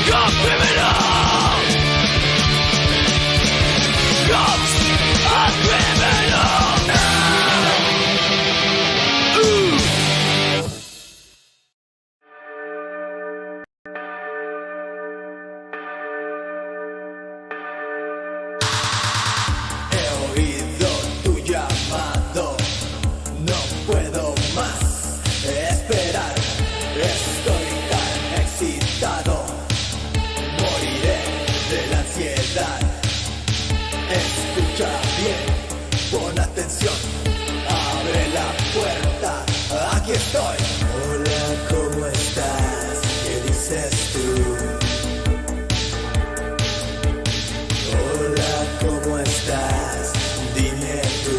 Drop criminal. Cops are criminal. He oído tu llamado, no puedo más esperar. Estoy tan excitado, moriré de la ansiedad. Escucha bien, pon atención, abre la puerta, aquí estoy. Hola, ¿cómo estás? ¿Qué dices tú? Hola, ¿cómo estás? Dime tú,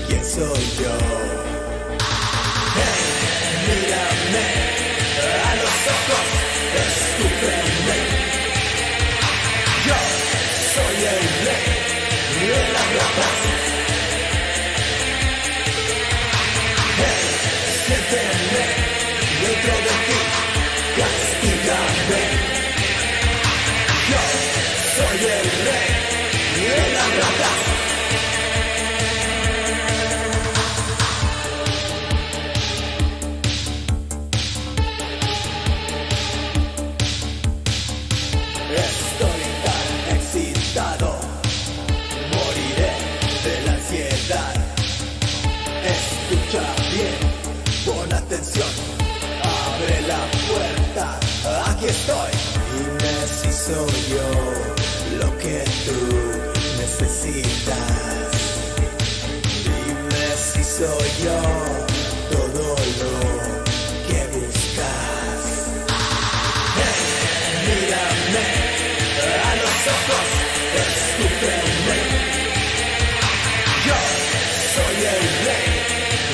¿quién soy yo? Estoy tan excitado, moriré de la ansiedad. Escucha bien, pon atención, abre la puerta, aquí estoy. Dime si soy yo lo que tú necesitas. Dime si soy yo todo lo que buscas. Mírame a los ojos, escúchame. Yo soy el rey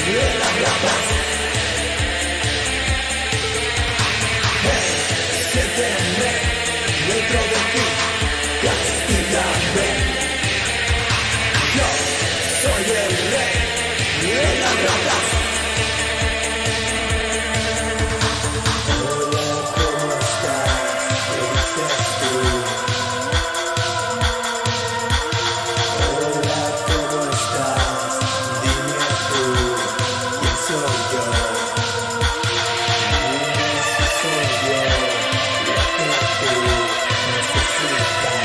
de las ratas. Siénteme dentro de ti, castígame. Yo soy el rey de las ratas. Hola, ¿cómo estás? ¿Qué dices tú? Hola, ¿cómo estás? Dime tú, ¿quién soy yo? Dime si soy yo lo que tú necesitas.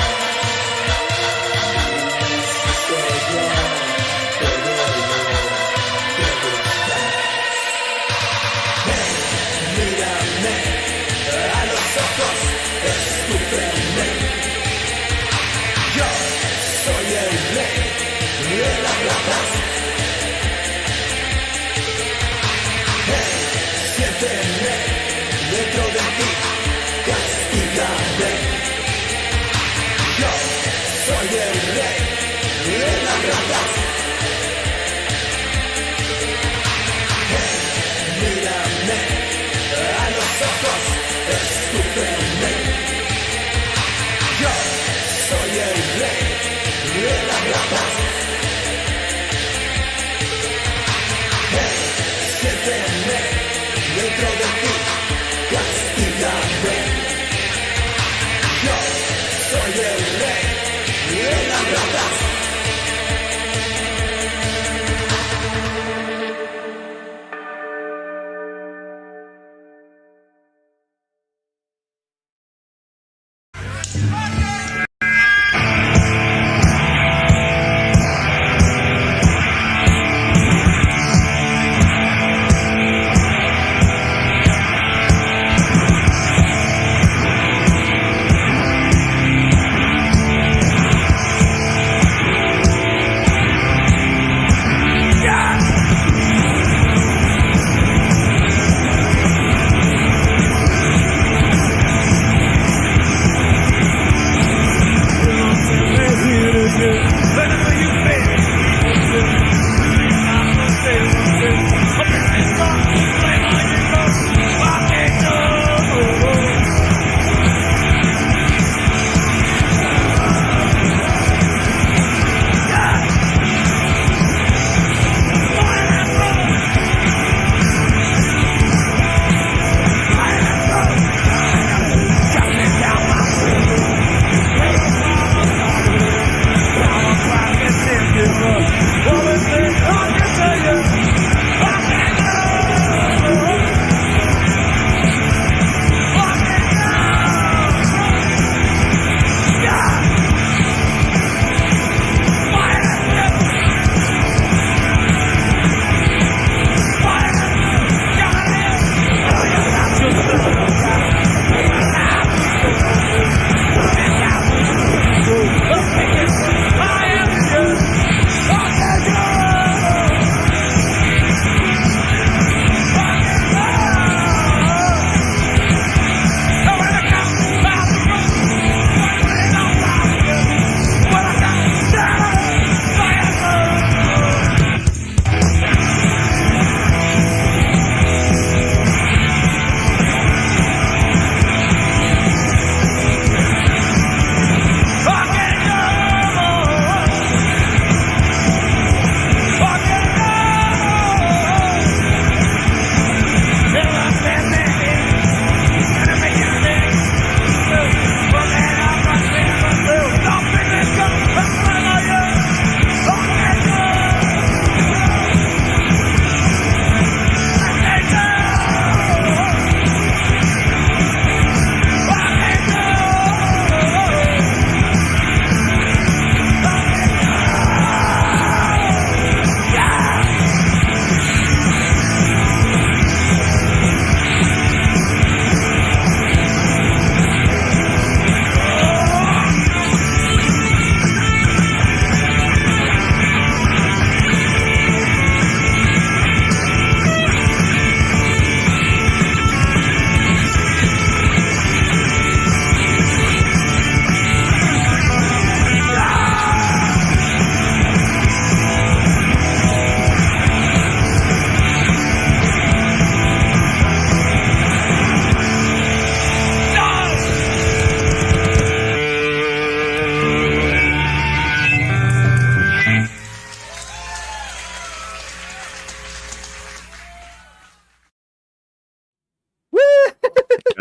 Dime si soy yo todo lo que buscas. Mírame a los ojos, escúchame. Yo soy el rey de las ratas. Siénteme dentro de ti, castígame. Yo soy el rey de las ratas. Mírame a los ojos, escúchame. Yo soy el rey de las ratas. Siénteme dentro de ti, castígame.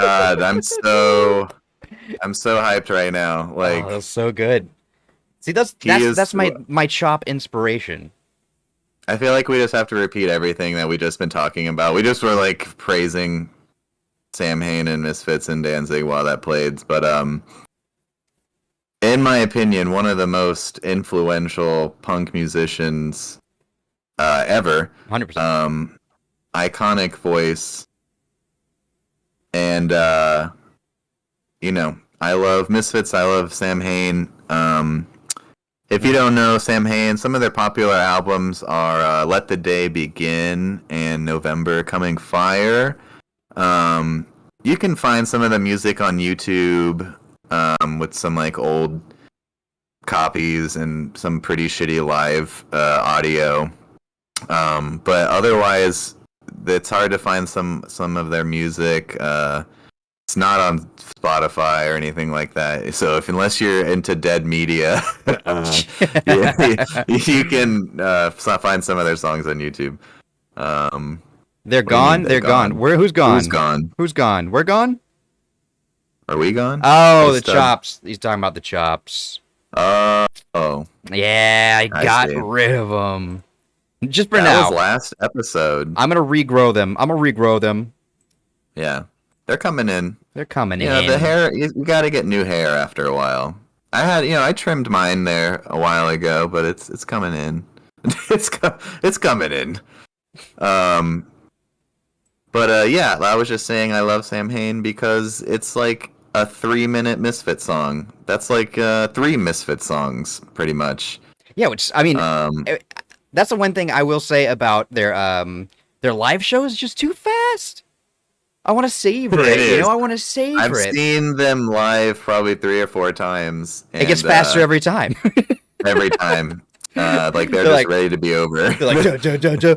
god, I'm so hyped right now. Like, Oh, that's so good. See, that's my Chop inspiration. I feel like we just have to repeat everything that we just been talking about. We just were like praising Sam Hain and Misfits and Danzig while that played, but in my opinion, one of the most influential punk musicians ever. 100%. Iconic voice, and you know, I love Misfits. I love Sam Hain. If you don't know Sam Hain, some of their popular albums are "Let the Day Begin" and "November Coming Fire." You can find some of the music on YouTube with some like old copies and some pretty shitty live audio. But otherwise, it's hard to find some of their music. It's not on Spotify or anything like that. So unless you're into dead media, you can find some of their songs on YouTube. They're gone. They're gone. Who's gone? Who's gone? Who's gone? We're gone. Are we gone? Oh, the Stub. Chops. He's talking about the Chops. Oh, Yeah, I got see. rid of them. Just for that now. was last episode. I'm gonna regrow them. Yeah, they're coming in. They're coming Yeah, in. the hair. You got to get new hair after a while. I trimmed mine there a while ago, but it's coming in. it's coming in. But yeah, I was just saying I love Sam Hain because it's like a 3-minute Misfit song. That's like 3 Misfit songs, pretty much. Yeah, which I mean, that's the one thing I will say about their live show is just too fast. I want to savor It it. You is. know, I want to savor I've it. seen them live probably 3 or 4 times. It gets and, faster every time. every time. Like they're They're just like- ready to be over. They're like,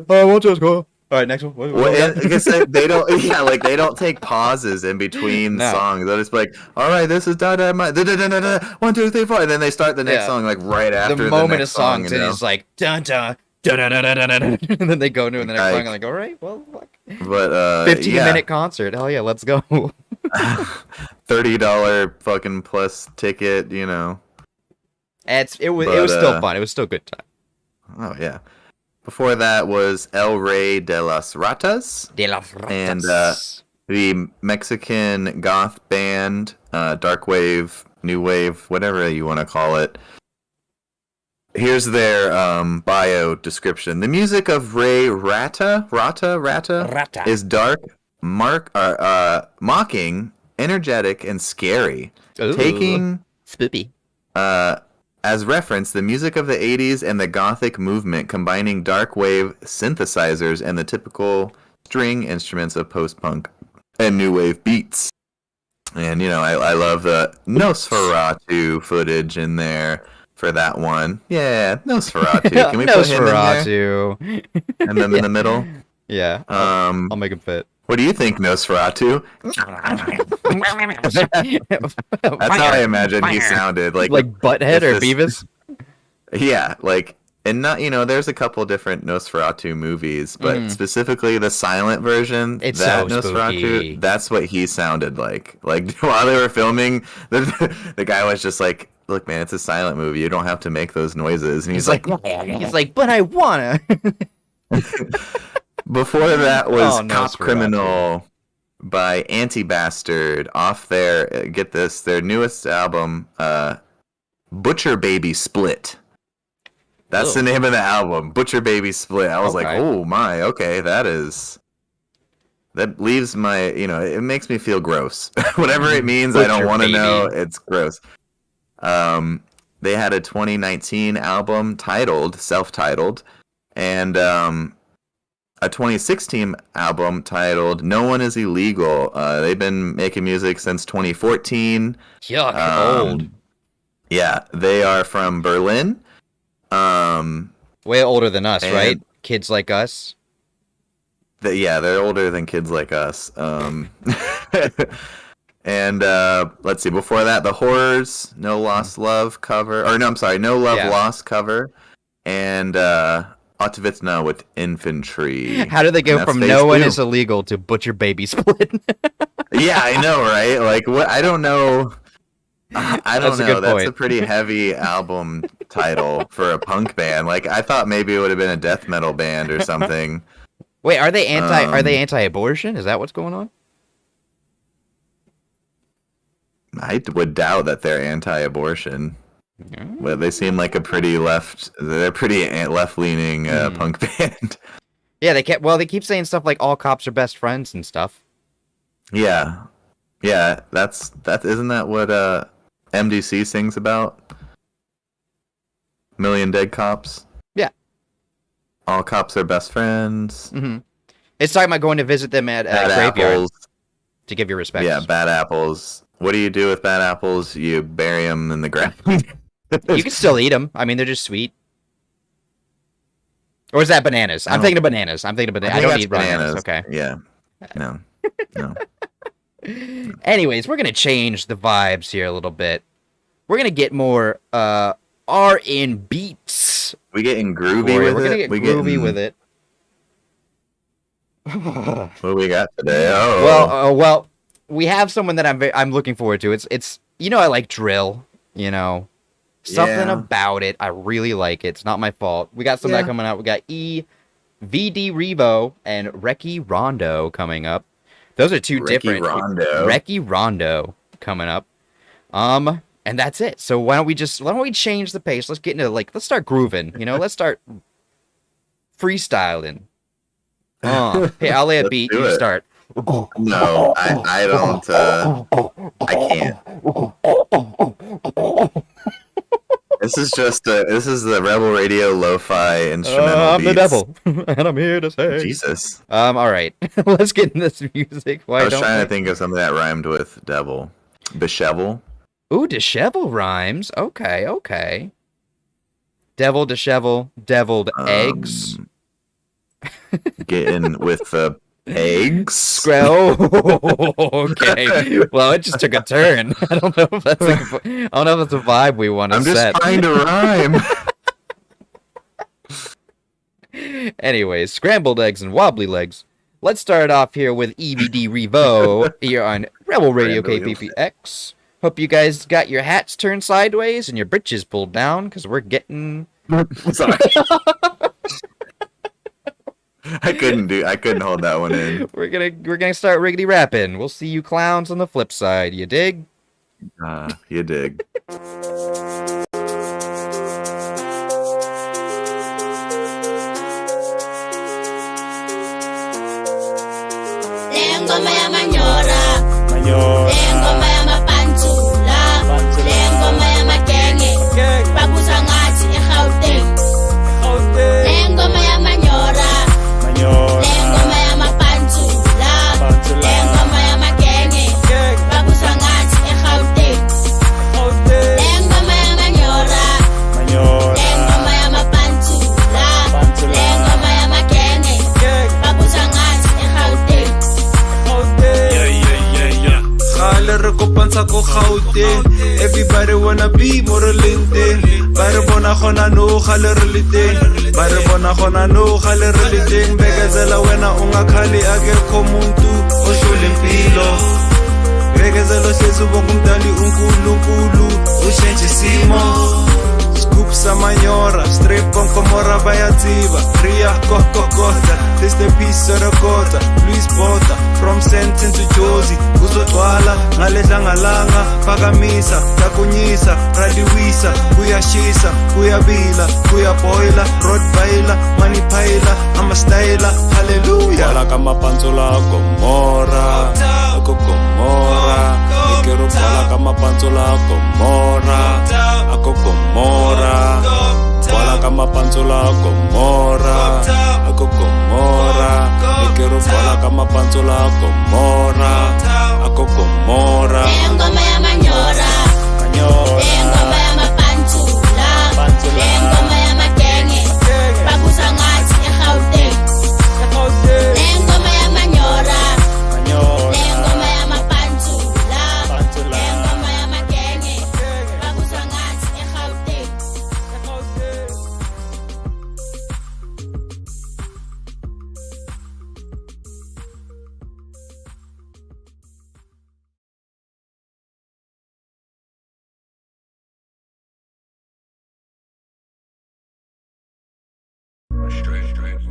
I want to go. All right, next one. Well, and, like I said, they don't. Yeah, like they don't take pauses in between No. songs. They'll just be like, "All right, this is da da da da da da da 1, 2, 3, 4," and then they start the next Yeah. song like right after The moment next of songs, song. and it's like dun dun dun dun dun dun dun, dun, and then they go into the next Like- song. I'm like, all right, well, fuck. But 15-minute concert. Hell yeah, let's go. $30 fucking plus ticket. You know. It was But, still fun. It was still good time. Oh yeah. Before that was El Rey de las Ratas, De las And, Ratas. the Mexican goth band, dark wave, new wave, whatever you want to call it. Here's their bio description. The music of Ray Rata is dark, mocking, energetic, and scary. Ooh. Taking Spoopy. as reference the music of the 80s and the gothic movement, combining dark wave synthesizers and the typical string instruments of post-punk and new wave beats. And, you know, I love the Nosferatu footage in there for that one. Yeah, Nosferatu. Can we put him in there? Nosferatu. And them in the middle? Yeah. I'll make him fit. What do you think, Nosferatu? That's how I imagine he sounded. Like Butthead or this- Beavis? Yeah, like, and not, you know, there's a couple different Nosferatu movies, but specifically the silent version, It's that so Nosferatu, spooky. that's what he sounded like. Like, while they were filming, the guy was just like, look, man, it's a silent movie. You don't have to make those noises. And he's like, he's like, but I wanna. before that was Oh, Cop Nosferatu. Criminal by Anti-Bastard off their, get this, their newest album, Butcher Baby Split. That's the name of the album, Butcher Baby Split. I was like, Okay. oh my, okay, that leaves my, you know, it makes me feel gross. Whatever it means, I don't Butcher want to Baby. know. It's gross. They had a 2019 album self-titled, and a 2016 album titled "No One Is Illegal." They've been making music since 2014. Yuck, old. Yeah, they are from Berlin. Way older than us, and- right? Kids like us. They're older than kids like us. And let's see. Before that, the Horrors, "No Lost Love" cover, or no, I'm sorry, "No Love Yeah. Lost" cover, and Autovitna with "Infantry." How did they go And that's from phase no one 2. is illegal to Butcher Baby Split? Yeah, I know, right? Like, what? I don't know. I don't That's a know. good That's point. a pretty heavy album title for a punk band. Like, I thought maybe it would have been a death metal band or something. Wait, are they Um, anti-abortion? Is that what's going on? I would doubt that they're anti-abortion. Well, they seem like a pretty they're pretty left-leaning punk band. Yeah, they keep saying stuff like all cops are best friends and stuff. Yeah. Yeah, isn't that what MDC sings about? Million Dead Cops? Yeah. All cops are best friends. Mm-hmm. It's talking about going to visit them at Bad graveyard apples. to give your respects. Yeah, bad apples. What do you do with bad apples? You bury them in the ground. You can still eat them. I mean, they're just sweet. Or is that bananas? I'm thinking of bananas. I think don't that's eat bananas. Okay. Yeah. No. No. Anyways, we're gonna change the vibes here a little bit. We're gonna get more R&B beats. We getting groovy for you. with We're it. gonna get groovy with it. What we got today? Oh. Well, we have someone that I'm looking forward to. It's I like drill. Something Yeah. about it. I really like it. It's not my fault. We got some of that coming out. We got VD Revo and Reki Rondo coming up. Those are two different. Reki Rondo coming up. And that's it. So why don't we change the pace? Let's get into let's start grooving. Let's start freestyling. Hey, I'll lay a beat. You start. No, I don't. I can't. This is the Rebel Radio lo-fi instrumental I'm the beats. devil, and I'm here to say. Jesus. All right, let's get in this music. I was trying to think of something that rhymed with devil. Beshevel. Ooh, dishevel rhymes. Okay. Devil, dishevel, deviled eggs. Getting with the eggs. Okay. Well, it just took a turn. I don't know if that's a vibe we want to I'm set. just trying to rhyme. Anyways, scrambled eggs and wobbly legs. Let's start off here with EVD Revo here on Rebel Radio KPPX. Hope you guys got your hats turned sideways and your britches pulled down, because we're getting... Sorry. I couldn't hold that one in. We're gonna start riggedy rapping. We'll see you clowns on the flip side. You dig? You dig. Lengoma ya manyora, lengoma ya mapantsula, lengoma ya magenge, babuza ngathi eGauteng. Lengoma ya manyora, lengoma ya mapantsula, lengoma ya magenge, babuza ngathi eGauteng. Lengoma ya manyora, lengoma ya mapantsula, lengoma ya magenge, babuza ngathi eGauteng. Gale re kopantsha ko Gauteng. Everybody wanna be more lente. Ba re bona gona no gale re le teng. Ba re bona gona no gale re le teng. Bekezela wena ungakhali akekho umuntu oshula impilo. Bekezela hlezi bonke umdali uNkulunkulu ushintshe isimo. Scoop samanyora, strip on komora bayatsiba. Ria kokokota, this the piece of the quarter. Luis Bota, from Sentin to Josie. Uzotwala, ngalehla ngalanga, pakamisa, takunyisa, radiwisa, kuyashisa, kuyabila, kuyaboila, roadbailer, money piler, I'm a styler, hallelujah. Wala kama pantsula Gomora, ako Gomora. Quiero wala kama pantsula Gomora, ako Gomora. Wala kama pantsula Gomora, ako Gomora. Quiero wala kama pantsula Gomora, ako Gomora. Lengoma ya manyora, lengoma ya mapantsula, lengoma ya magenge, babuza ngathi eGauteng. Lengoma ya manyora, lengoma ya mapantsula, lengoma ya magenge, babuza ngathi eGauteng.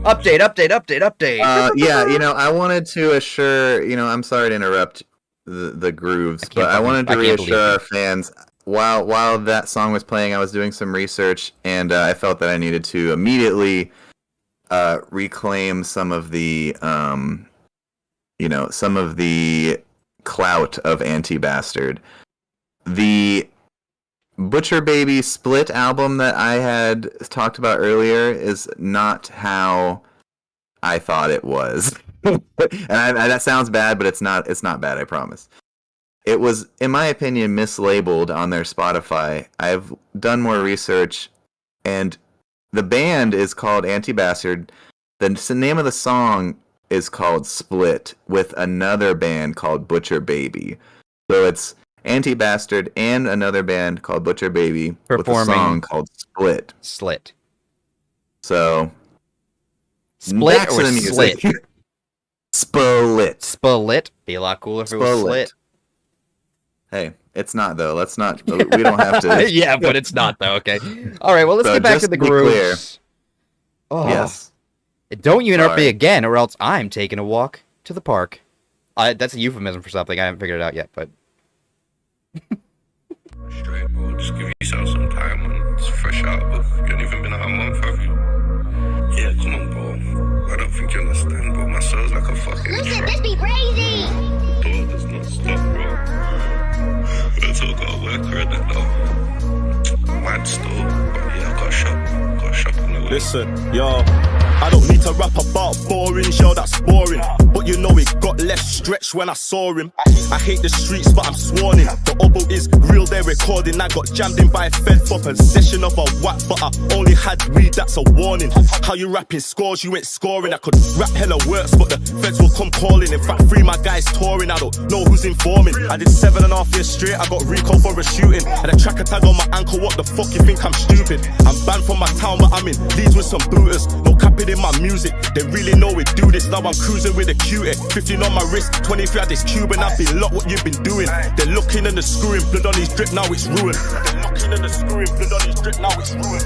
Update. Yeah, I wanted to assure, I'm sorry to interrupt the grooves, but I wanted to reassure our fans. While that song was playing, I was doing some research, and I felt that I needed to immediately reclaim some of the, some of the clout of Anti-Bastard. The Butcher Baby Split album that I had talked about earlier is not how I thought it was. And that sounds bad, but it's not bad, I promise. It was, in my opinion, mislabeled on their Spotify. I've done more research, and the band is called Anti-Bastard. The name of the song is called Split, with another band called Butcher Baby. So it's Anti-Bastard and another band called Butcher Baby performing with a song called Split. So Split back or to the music. Slit? Split. Be a lot cooler if it was Slit. Hey, it's not though. Let's not. We don't have to. Yeah, but it's not though. Okay. All right. Well, let's get back to the grooves. Oh. Yes. Don't you interrupt me again, or else I'm taking a walk to the park. That's a euphemism for something. I haven't figured it out yet, but. Straight, bro. Just give yourself some time, man. It's fresh out, but you ain't even been out a month, have you? Yeah, come on, bro. I don't think you understand, bro. My soul's like a fucking Listen, this be crazy. The door does not stop, bro. It's all got a work rate, though. Mad store, but yeah, I got shop on the way. Listen, yo, I don't need to rap about boring, show that's boring. But you know it got less stretch when I saw him. I hate the streets, but I'm sworn in. The oboe is real, they're recording. I got jammed in by a fed for possession of a whack, but I only had weed, that's a warning. How you rapping scores, you ain't scoring. I could rap hella worse, but the feds will come calling. In fact, 3 my guys touring, I don't know who's informing. I did 7.5 years straight, I got recall for a shooting. And a tracker tag on my ankle, what the fuck you think I'm stupid? I'm banned from my town, but I'm in Leeds with some booters. No capping in my music, they really know we do this. Now I'm cruising with a cutie, 15 on my wrist, 23 at this cube, and I've been locked. What you've been doing? They're looking and the screwing, blood on his drip, now it's ruined. They're looking and the screwing, blood on his drip, now it's ruined.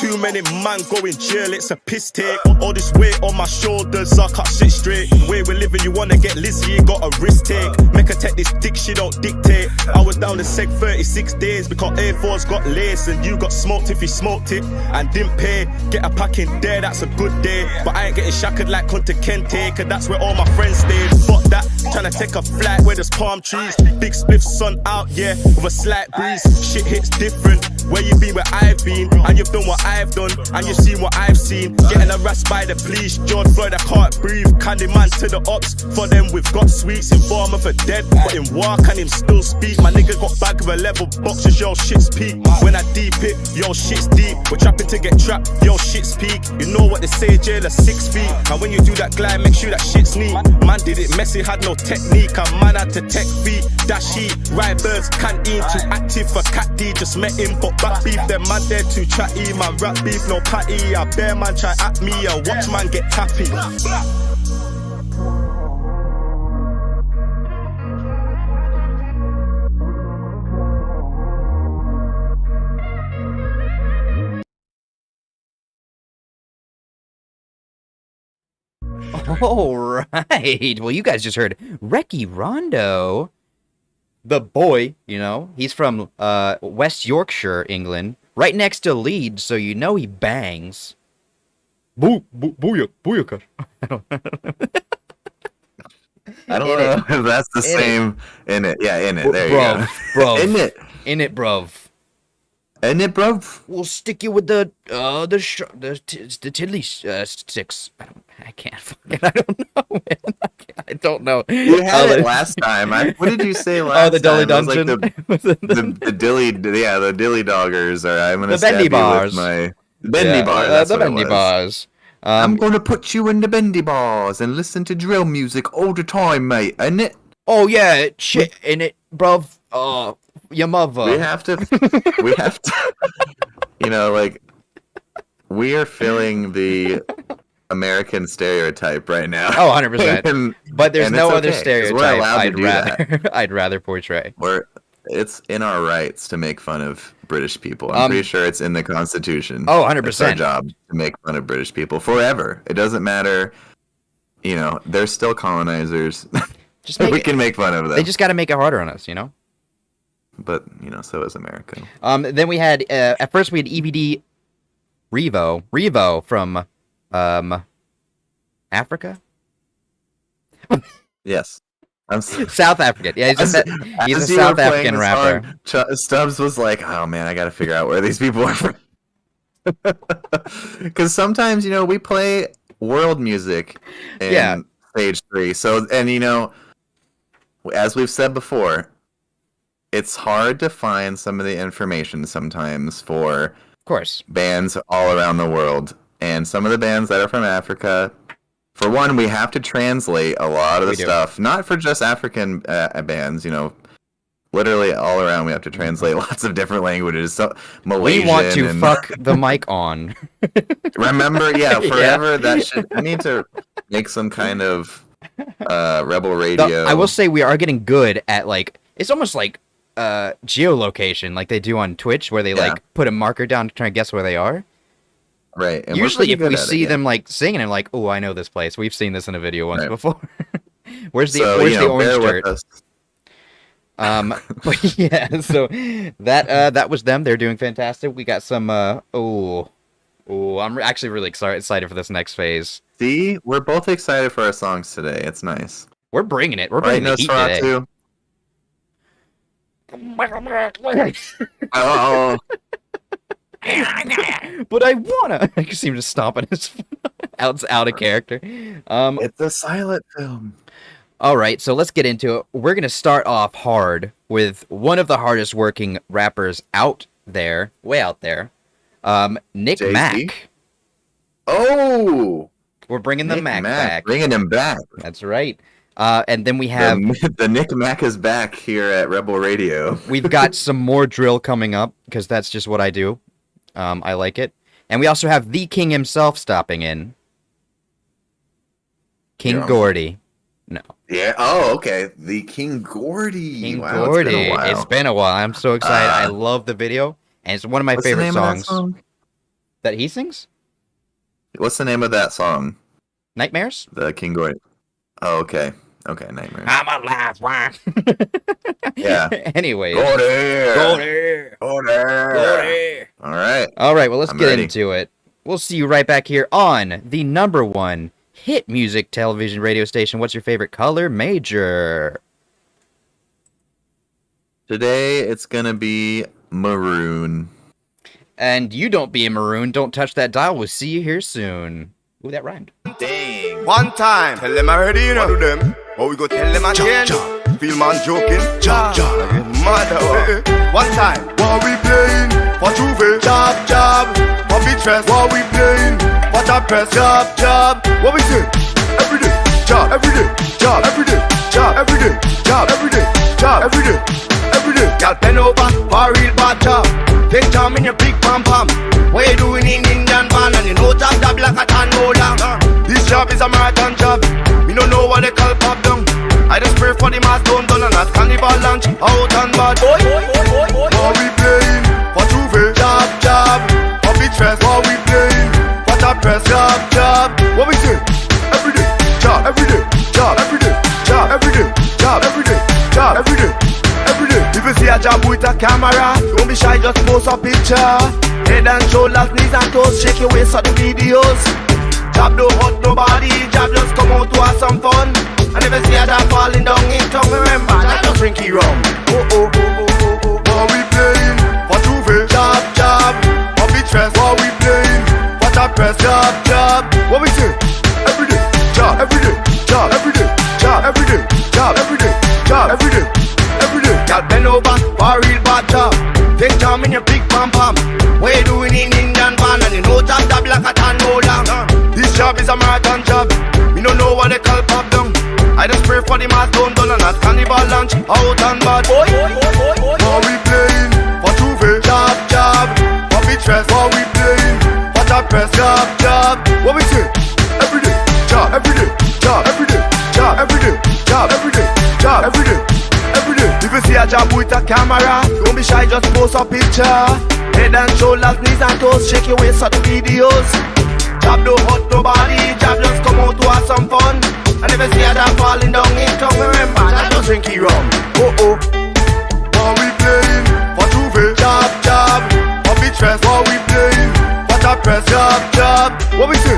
Too many man go in jail, it's a piss take. All this weight on my shoulders, I can't sit straight. Way we're living, you wanna get Lizzie, you got a risk take. Make her take this dick, she don't dictate. I was down to seg 36 days because A4's got lace, and you got smoked if you smoked it and didn't pay. Get a pack in there, that's a good day. But I ain't getting shackled like Kunta Kente, cause that's where all my friends stayed. Fuck that, tryna take a flight where there's palm trees. Big spliff sun out, yeah, with a slight breeze. Shit hits different, where you been, where I've been. And you've done what I've done, and you've seen what I've seen. Getting harassed by the police, George Floyd, I can't breathe. Candy man to the ops, for them we've got sweets. Informer for dead, but him walk and him still speak. My nigga got bag of 11 boxes, yo shit's peak. When I deep it, yo shit's deep. We're trapping to get trapped, yo shit's peak. You know what they say, jailer 6 feet. And when you do that glide, make sure that shit's neat. Man did it messy, had no technique. And man had to tech feet, dash heat. Ride birds, canteen, too active for cat D. Just met him, but back beef, them man there too chatty. Man rap beef, no patty. A bear man try at me, a watch man get tappy. All right. Well, you guys just heard Recky Rondo, the boy. He's from West Yorkshire, England, right next to Leeds, so you know he bangs. Booyaka. I don't know if that's the same. In it. Yeah, in it. There you go. Bruv. In it, bruv. In it, bruv. We'll stick you with the tiddly sticks. I can't fucking. I don't know, man. I don't know. You had it last time. What did you say last time? Oh, the Dilly Dungeon. The dilly, the dilly doggers. Or I'm gonna the bendy bars. The bendy bars. The bendy bars. I'm gonna put you in the bendy bars and listen to drill music all the time, mate. Isn't it? Oh yeah, shit in it, bruv. Oh, your mother. We have to. We are filling the American stereotype right now. Oh, 100%. But there's no other stereotype I'd rather portray. it's in our rights to make fun of British people. I'm pretty sure it's in the Constitution. Oh, 100%. It's our job to make fun of British people forever. It doesn't matter. You know, they're still colonizers. We can make fun of them. They just got to make it harder on us, you know? But, you know, so is America. Then we had, at first we had EBD Revo from, Africa? Yes. South African. Yeah, he's a South African rapper. Stubbs was like, oh man, I gotta figure out where these people are from. Because sometimes, you know, we play world music in Stage 3. So, and you know, as we've said before, it's hard to find some of the information sometimes for, of course, bands all around the world. And some of the bands that are from Africa, for one, we have to translate a lot of the stuff, not for just African bands, you know, literally all around we have to translate lots of different languages. So Malaysian. We want to fuck the mic on. Remember, forever that should, I need to make some kind of Rebel Radio. I will say we are getting good at, like, it's almost like geolocation, like they do on Twitch, where they like put a marker down to try and guess where they are. Right. And usually if we see them like singing, I'm like, oh, I know this place. We've seen this in a video once before. Where's the orange dirt? But yeah, so that was them. They're doing fantastic. We got some I'm actually really excited for this next phase. See, we're both excited for our songs today. It's nice. We're bringing it. We're bringing the heat today. Oh. But I wanna. I seem to stomp on his out of character. It's a silent film. All right, so let's get into it. We're gonna start off hard with one of the hardest working rappers out there, way out there, Nick Jay-Z? Mack. Oh, we're bringing the Mac back. Bringing him back. That's right. And then we have the Nick Mack is back here at Rebel Radio. We've got some more drill coming up because that's just what I do. I like it. And we also have the King himself stopping in. King Gordy. No. Yeah. Oh, okay. The King Gordy. King Gordy. It's been a while. I'm so excited. I love the video, and it's one of my favorite songs. That he sings? What's the name of that song? Nightmares? The King Gordy. Oh, okay. Okay, Nightmares. I'm alive. Why? Yeah. Anyways. Go there. Go there. Go there. Go there. All right. All right. Well, let's get into it. We'll see you right back here on the #1 hit music television radio station. What's your favorite color? Major. Today it's gonna be maroon. And you don't be a maroon. Don't touch that dial. We'll see you here soon. Ooh, that rhymed. Dang. One time, tell them already, you know. Them. Or we go tell them again. Feel man joking. Mother. One time, what we playing? For Juve. Job. For Beatrice. What we playing? For Top Press. Job. What we say? Every day. Job. Every day. Job. Every day. Job. Every day. Job. Every day. Job. Every day. Every day. Y'all bend over for a real bad job. Take time in your big pom pom. What you doing in Indian band and you know job like a tan holder. This job is a marathon job. We don't know what they call pop down. I just pray for the mass don't done and as carnival lunch out and bad. What we playing? For Juve. Job. For Beatrice. What we playing? For Top Press. Job. What we say? Every day. Job. Every day. Job. Every day. Job. Every day. Job. Every day. Job. Every day. Every day. If you see a job with a camera, don't be shy, just post a picture. Head and shoulders, knees and toes, shake your waist on the videos. Job don't hurt nobody, job just come out to have some fun. And if you see a job falling down in tongue, remember, that just rinky rum. What we playing? For Juve. Job. For Beatrice. What we playing? For Top Press. Job. What we say? Every day. Job. Every day. Job. Every day. Job. Every day. Job. Every day. Job. Every day. Every day. Y'all bend over for a real bad job. Take time in your big pom pom. What you doing in Indian band and you know job like a tan holder. This job is a marathon job. We don't know what they call pop down. I just pray for the mass don't done and at carnival lunch out and bad. What we playing? For Juve. Job. For Beatrice. What we playing? For Top Press. Job. What we say? Every day. Job. Every day. Job. Every day. Job. Every day. Job. Every day. Job. Every day. Every day. If you see a job with a camera. Don't be shy, just post a picture. Head and shoulders, knees and toes, shake your waist at the videos. Job don't hurt nobody, job just come out to have some fun. And if you see a dog falling down in tongue, remember, that just drink it rum. Oh, what we playing? What you feel? Job, what we stress? What we playing? What a press? Job, what we say?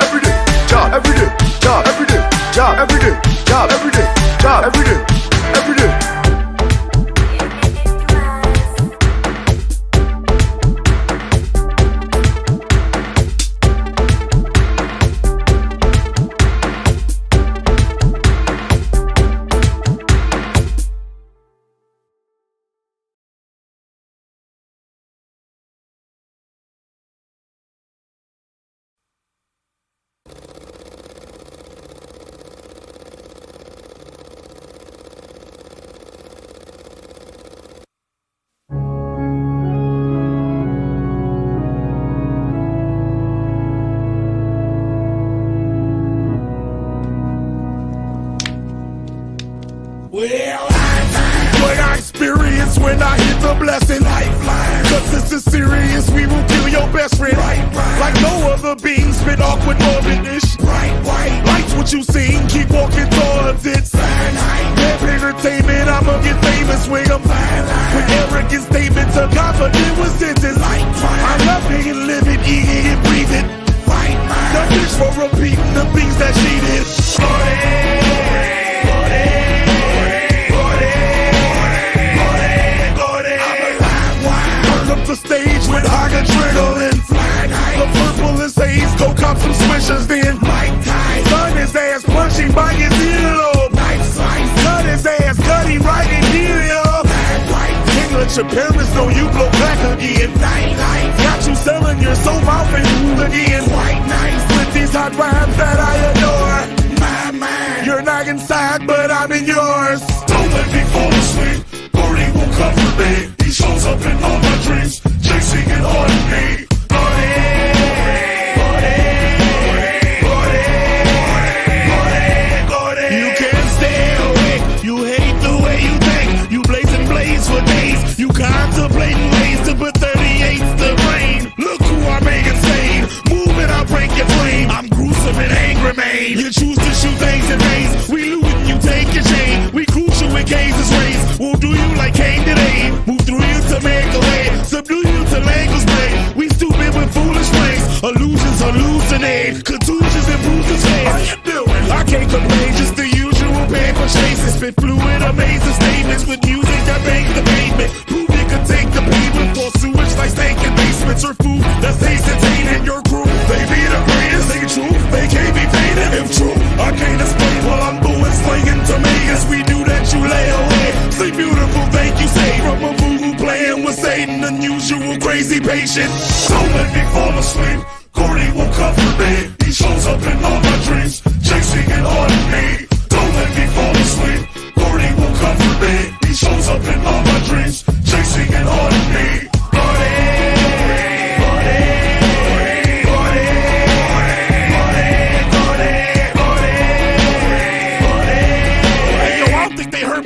Every day, job, every day, job, every day, job, every day, job, every day, job, every day, every day. What I experience when I hit the blessing lifeline. Cause this is serious, we will kill your best friend. Like no other being, spit awkward morbid-ish. Life's what you seen, keep walking towards it. Web entertainment, I'ma get famous with them. With arrogant statements, a confident with sentence. I love it and live it, eat it and breathe it. The bitch for repeating the things that she did. The stage with high adrenaline. The purple is haze, go cop some swishers then. Sun his ass punching by his earlobe. Cut his ass, cut him right in here. Can't let your parents know you blow back again. Got you selling your soul mouth and food again. With these hot rhymes that I adore. You're not inside, but I'm in yours. Don't let me fall asleep. Gordy will comfort me. He shows up in all my dreams, chasing it on me. You can't stay awake. You hate the way you think. You blazing blaze for days. You contemplating ways to put 38s to brain. Look who I make insane. Move it, I'll break your flame. I'm gruesome and angry, man. You choose to shoot things in veins. We looting, you take your chain. We cruise you with cases raised. Won't do you like Cain today. Move through you to make a way. Subdue you to language play. We stupid with foolish ways. Illusions hallucinate. Contusions and bruises face. How you doing? I can't complain. Just the usual paper chases. Spit fluid, amazing statements with music that bangs the pavement. Prove you can take the pavement for sewage like stinking basements or food that's tasting your crew. They be the greatest, ain't true. They can't be painted if true. I can't explain while I'm doing slinging tomatoes. We do that you lay away. Sleep beautiful, thank you, say. From a voodoo playing with Satan, unusual, crazy patient. Don't let me fall asleep. Gordy will comfort me. He shows up in all my dreams, chasing it on me. Don't let me fall asleep. Gordy will comfort me. He shows up in all my dreams, chasing it on me.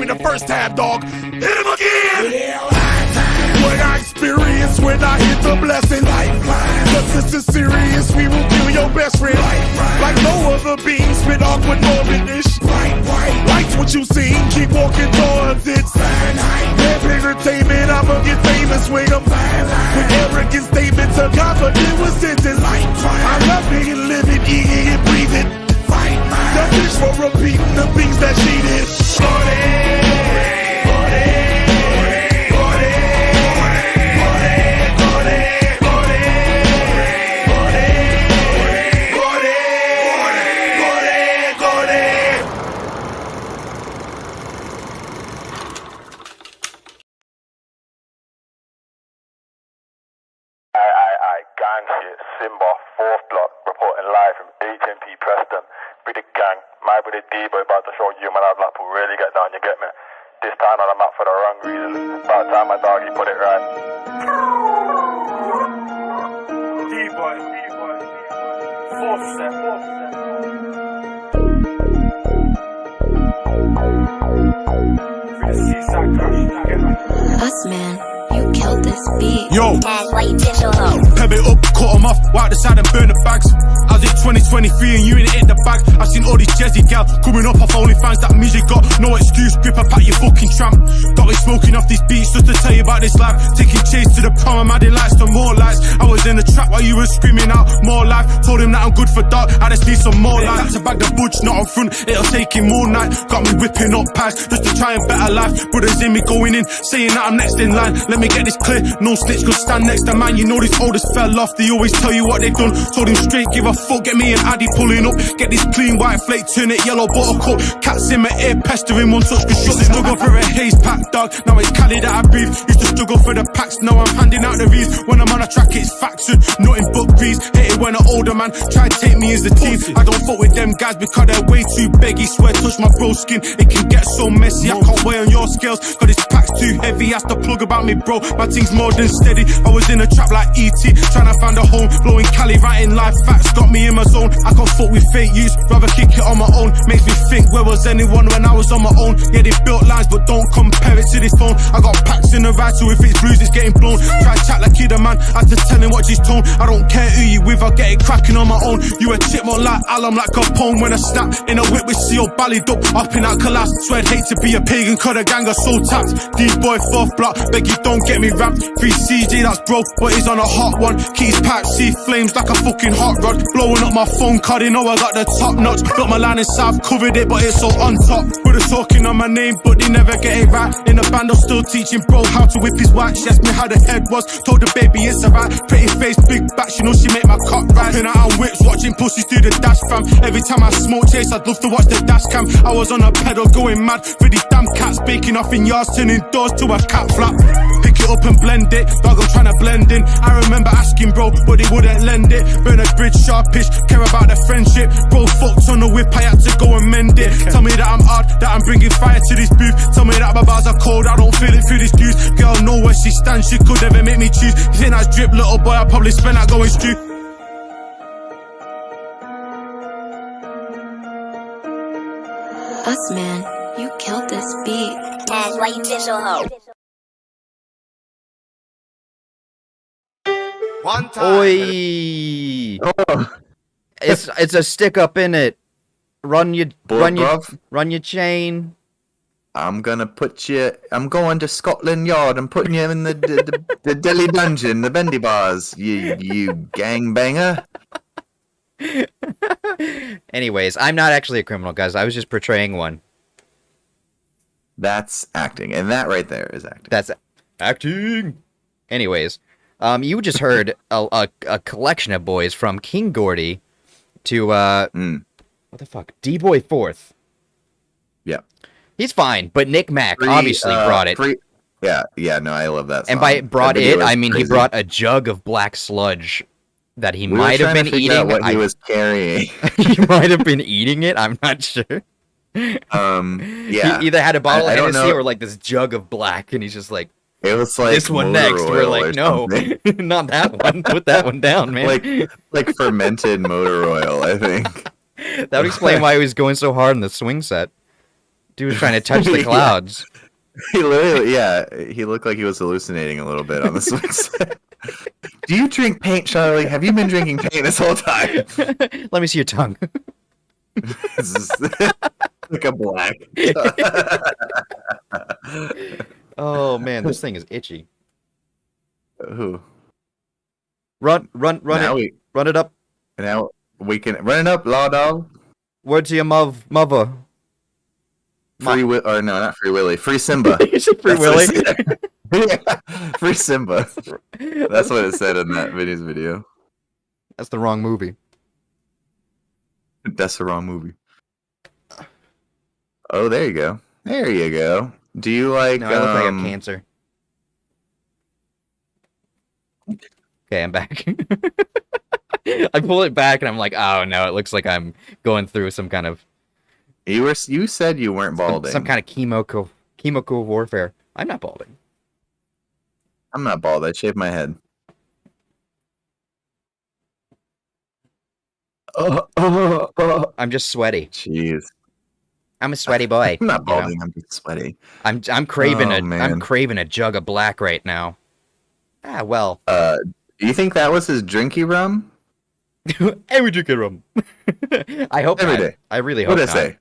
The first time, dog. Hit him again! What I experience when I hit the blessing lifeline. Cause this is serious, we will kill your best friend. Like no other being, spit awkward morbid-ish. Life's what you seen, keep walking towards it. Web entertainment, I'ma get famous with them. With arrogant statements, a confident with sentence. I love it and live it, eat it and breathe it. The bitch for repeating the things that she did. Gang shit, Simba, 4th block, reporting live from HMP Preston. Be the gang, my buddy D-boy about to show you man how Blackpool really get down, you get me? This time on the map for the wrong reasons. About time my doggy put it right. D-boy, 4th step. Us, man. You killed this beat. Yo. That's why you dish your hoe. Peb it up, cut 'em off, wipe the side and burn the bags. I was in 2023 and you ain't hit the bag. I've seen all these Jazzy gal coming up off OnlyFans. That music got no excuse, grip a pack, you fucking tramp. Got me smoking off these beats just to tell you about this life. Taking chase to the prom, I'm adding lights to more lights. I was in the trap while you were screaming out more life. Told him that I'm good for dark, I just need some more light. To back the butch, not on front, it'll take him all night. Got me whipping up packs just to try and better life. Brothers in me going in, saying that I'm next in line. Let me get this clear, no snitch could stand next to man. You know these oldest fell off, they always tell you what they done. Told him straight, give a fuck, get me an Addy pulling up. Get this clean white flake, turn it yellow buttercup. Cats in my ear, pestering one touch, cause shut the struggle for a haze pack, dog. Now it's Cali that I breathe. Used to struggle for the packs, now I'm handing out the V's. When I'm on a track, it's faction, nothing but grease. Hate it when an older man try to take me as a team. I don't fuck with them guys because they're way too beggy. Swear, touch my bro skin, it can get so messy. I can't weigh on your scales, cause this pack's too heavy. Ask the plug about me, bro, my thing's more than steady. I was in a trap like E.T., trying to find a home. Blowing Cali, writing life facts, got me in my zone. I can't fuck with fake use, rather kick it on my own. Makes me think, where was anyone when I was on my own? Yeah, they built lines, but don't compare it to this phone. I got packs in the ride, so if it's blues, it's getting blown. Try chat like kid, a man, I had to tell him watch his tone. I don't care who you with, I get it cracking on my own. You a chipmunk like Alam, like Capone when I snap. In a whip with CO ballad up in that collapse. Swear I'd hate to be a pagan, cause the gang are so tapped. D-boy, fourth block, beg you don't get me wrapped. Free CJ, that's bro, but he's on a hot one. Keys pipe, see flames like a fucking hot rod. Blowing up my phone card, you know I got the top notch. Built my line in South, covered it, but it's so on top. Brothers talking on my name, but they never get it right. In the band, I'm still teaching bro how to whip his watch. She asked me how the head was, told the baby it's alright. Pretty face, big back, she know she make my cock right. Hopping out on whips, watching pussies through the dash fam. Every time I smoke chase, I'd love to watch the dash cam. I was on a pedal going mad for these damn cats, baking off in yards, turning doors to a cat flap. Pick it up and blend it, dog, I'm trying to blend in. I remember asking bro, but they wouldn't lend it. Burn a bridge, sharpish, care about the friendship. Bro fucked on the whip, I had to go and mend it. Tell me that I'm hard, that I'm bringing fire to this booth. Tell me that my bars are cold, I don't feel it through this juice. Girl know where she stands, she could never make me choose. You think that's drip, little boy, I'll probably spend that going stew. Us, man. You killed this beat. That's why you dish your hoe. One time. Oi! It's a stick up in it. Run your chain. I'm going to Scotland Yard and putting you in the Delhi dungeon, the bendy bars, you gangbanger. Anyways, I'm not actually a criminal, guys. I was just portraying one. That's acting, and that right there is acting. That's acting. Anyways, you just heard a collection of boys from King Gordy to what the fuck, D-Boy Fourth. Yeah, he's fine, but Nick Mack obviously brought it. Yeah, no, I love that song. And by brought it, I mean crazy. He brought a jug of black sludge that he might have been eating. What he was carrying. He might have been eating it. I'm not sure. Yeah. He either had a bottle of Hennessy or like this jug of black, and he's just like, it was like this one next. We're like, no, not that one. Put that one down, man. Like fermented motor oil, I think. That would explain why he was going so hard in the swing set. Dude was trying to touch the clouds. He literally, he looked like he was hallucinating a little bit on the swing set. Do you drink paint, Charlie? Have you been drinking paint this whole time? Let me see your tongue. This is like a black. Oh man, this thing is itchy. Who? Run it up. Now we can run it up, law dog. Word to your mother. Free Will, or no, not Free Willy. Free Simba. You said Free Willy. Yeah, Free Simba. That's what it said in that video. That's the wrong movie. That's the wrong movie. Oh, there you go. There you go. Do you like? No, I look like I have cancer. Okay, I'm back. I pull it back and I'm like, oh no, it looks like I'm going through some kind of. You said you weren't balding. Some kind of chemical warfare. I'm not balding. I'm not bald. I shaved my head. I'm just sweaty. Jeez. I'm a sweaty boy. I'm not you know? balding. I'm just sweaty. I'm craving Oh, I'm man. craving a jug of black right now. Ah, well. Do you think that was his drinky rum? Every drinking rum. I hope Every not. day. I really What hope did I not. say?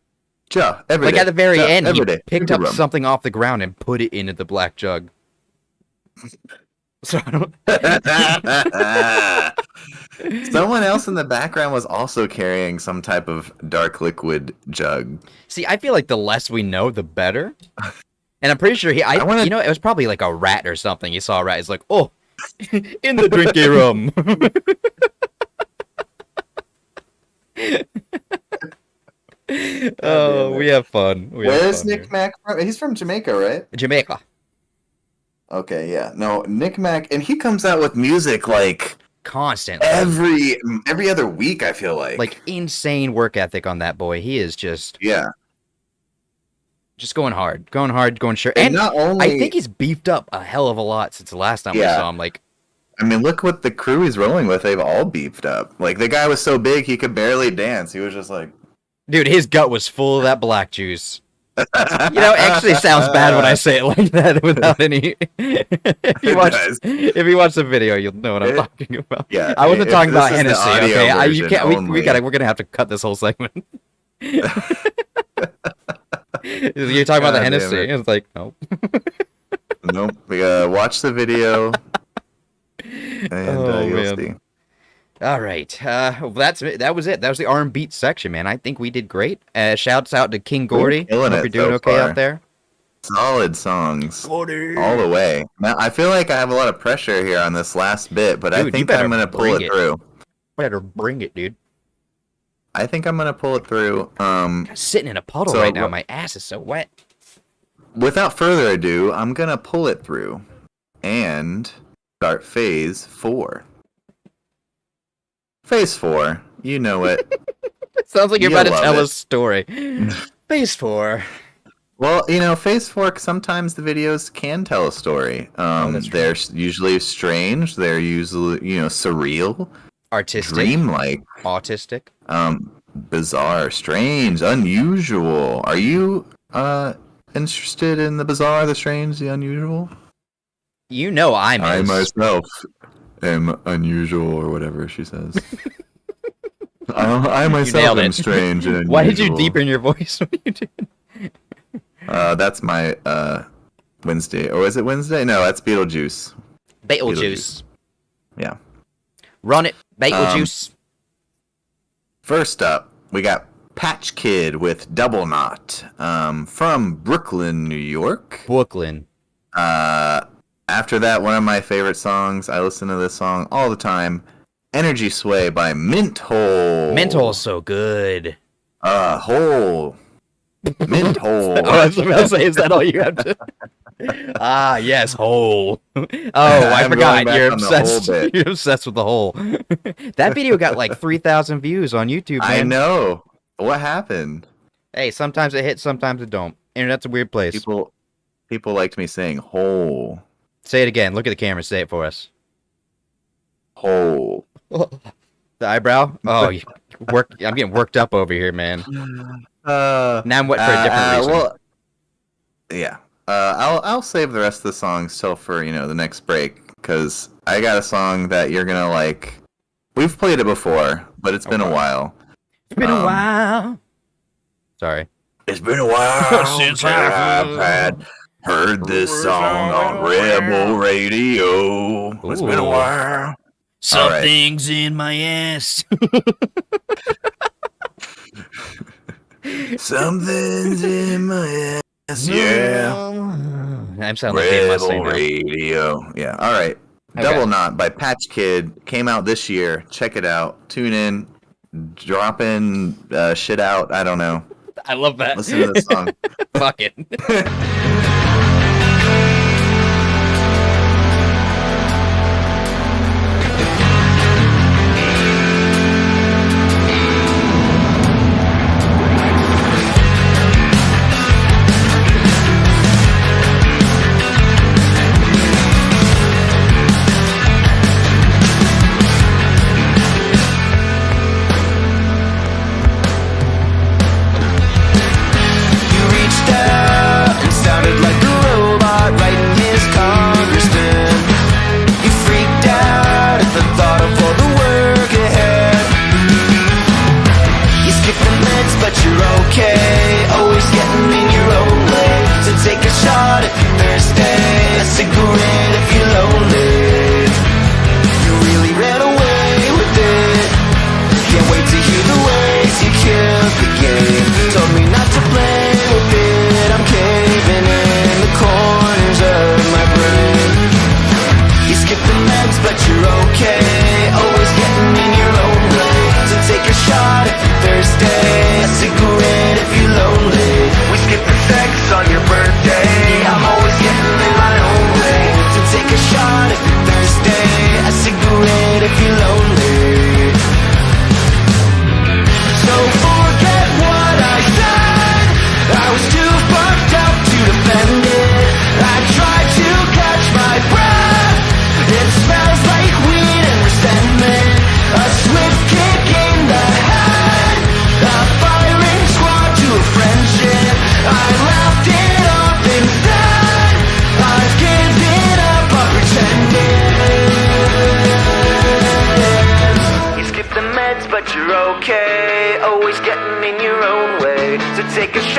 Ja, every Like day. at the very Ja, end, he every day. picked Drinky up rum. something off the ground and put it into the black jug. So I don't... Someone else in the background was also carrying some type of dark liquid jug. See, I feel like the less we know, the better. And I'm pretty sure you know, it was probably like a rat or something. He saw a rat. He's like, oh, in the drinky rum. Oh, we have fun. Where's Nick Mac from? He's from Jamaica, right? Jamaica. Okay, yeah. No, Nick Mac, and he comes out with music like constantly every other week. I feel like insane work ethic on that boy. He is just just going hard, going sure. And not only I think he's beefed up a hell of a lot since the last time we saw him. Like, I mean, look what the crew he's rolling with. They've all beefed up. Like the guy was so big he could barely dance. He was just like, dude, his gut was full of that black juice. You know, it actually sounds bad when I say it like that without any. If you watch the video, you'll know what I'm talking about. Yeah, I wasn't if talking this about is the Hennessy. audio Okay, you version can't. only. We're gonna have to cut this whole segment. You're talking about the God damn Hennessy. it. It's like no. Nope. We watch the video, and you'll see. All right, well, that was it. That was the arm beat section, man. I think we did great. Shouts out to King Gordy. Killing Hope it you're doing so okay far. out there. Solid songs all the way. Now, I feel like I have a lot of pressure here on this last bit, but I Dude, you think better I'm gonna pull bring it through. Better bring it, dude. I think I'm gonna pull it through. Sitting in a puddle so right now. My ass is so wet. Without further ado, I'm gonna pull it through and start phase 4. Phase 4, you know it. Sounds like you're You'll about to love tell it. a story. Phase 4. Well, you know, phase 4, sometimes the videos can tell a story. They're usually strange. They're usually, surreal, artistic, dreamlike, autistic, bizarre, strange, unusual. Are you interested in the bizarre, the strange, the unusual? You know I myself am unusual, or whatever she says. I myself am strange and unusual. Why did you deepen your voice when you did? That's my Wednesday. Or is it Wednesday? No, that's Beetlejuice. Beetlejuice. Yeah. Run it, Beetlejuice. First up, we got Patch Kid with Double Knot from Brooklyn, New York. Brooklyn. After that, one of my favorite songs. I listen to this song all the time. Energy Sway by Mint Hole. Mint Hole's so good. Hole. Mint Hole. I was about to say, is that all you have to? Ah, yes, Hole. Oh, I I'm forgot. going back You're on the Hole obsessed. bit. You're obsessed with the Hole. That video got like 3,000 views on YouTube, man. I know. What happened? Hey, sometimes it hits, sometimes it don't. Internet's a weird place. People liked me saying hole. Say it again. Look at the camera. Say it for us. Hole. The eyebrow? Oh, I'm getting worked up over here, man. Now I'm wet for a different reason. Well, yeah. I'll save the rest of the songs till for the next break, because I got a song that you're gonna like. We've played it before, but it's been a while. It's been a while. Sorry. It's been a while since I've heard this song on Rebel Radio. It's been a while. Something's in my ass. Something's in my ass, yeah. I'm sounding like Dave Mustang Rebel now. Radio. Yeah, alright. Okay. Double Knot by Patch Kid came out this year. Check it out. Tune in. Dropping shit out. I don't know. I love that. Listen to this song. Fuck it.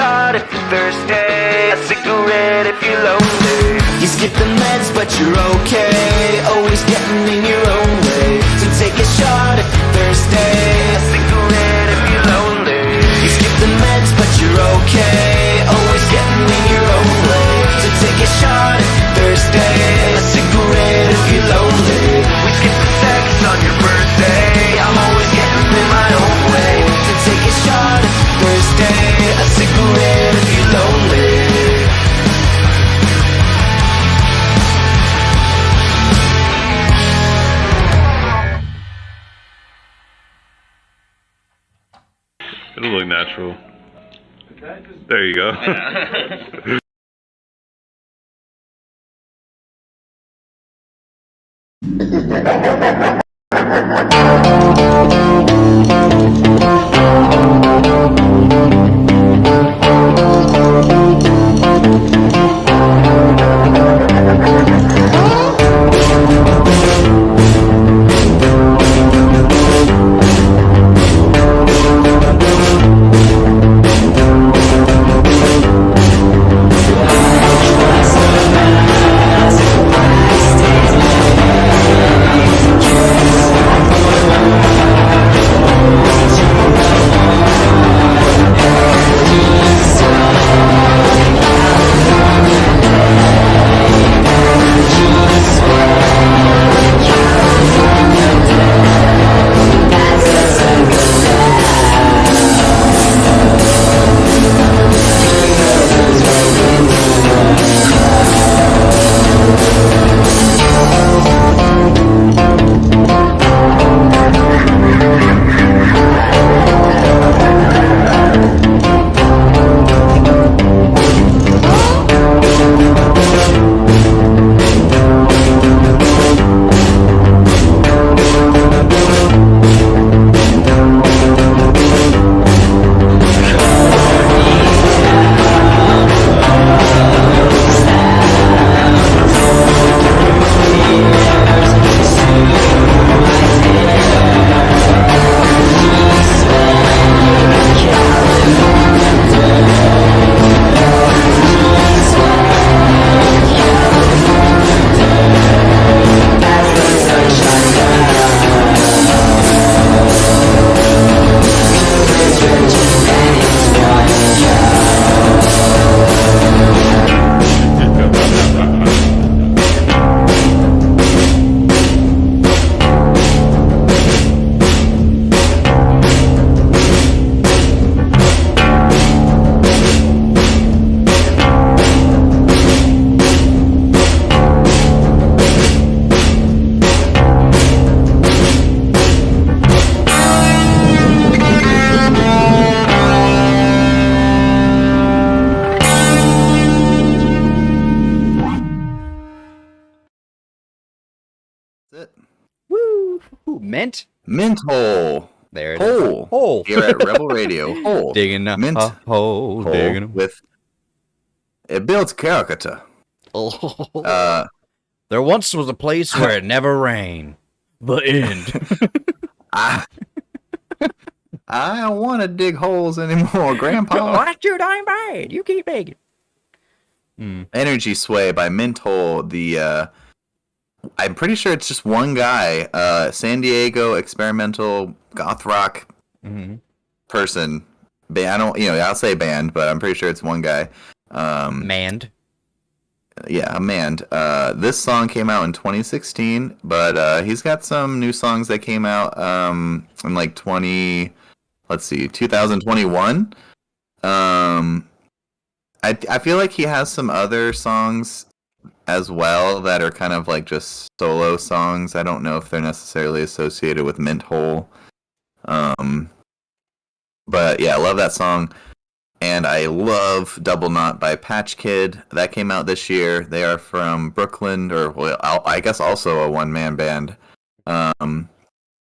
shot if you're thirsty, a cigarette if you're lonely. You skip the meds but you're okay, always getting in your own way. So take a shot if you're thirsty, a cigarette if you're lonely. You skip the meds but you're okay, always getting in your own way. So take a shot if you're thirsty, a cigarette if you're lonely. We skip the sex on your birthday, I'm always getting in my own way. So take a shot if you're thirsty, a cigarette if you're lonely. It'll look natural. There you go. Mint? Mint hole. There it hole. is. Hole. Here at Rebel Radio. Hole. Digging a Mint hole. Digging a... with it builds character. There once was a place where it never rained. The end. I don't want to dig holes anymore, Grandpa. That's too darn bad. You keep digging. Energy Sway by Mint Hole. The I'm pretty sure it's just one guy, San Diego experimental goth rock person. I don't, I'll say band, but I'm pretty sure it's one guy. Manned. Yeah, a manned. This song came out in 2016, but he's got some new songs that came out in like 2021. I feel like he has some other songs as well that are kind of like just solo songs. I don't know if they're necessarily associated with Mint Hole. But yeah, I love that song. And I love Double Knot by Patch Kid. That came out this year. They are from Brooklyn, or well, I guess also a one-man band.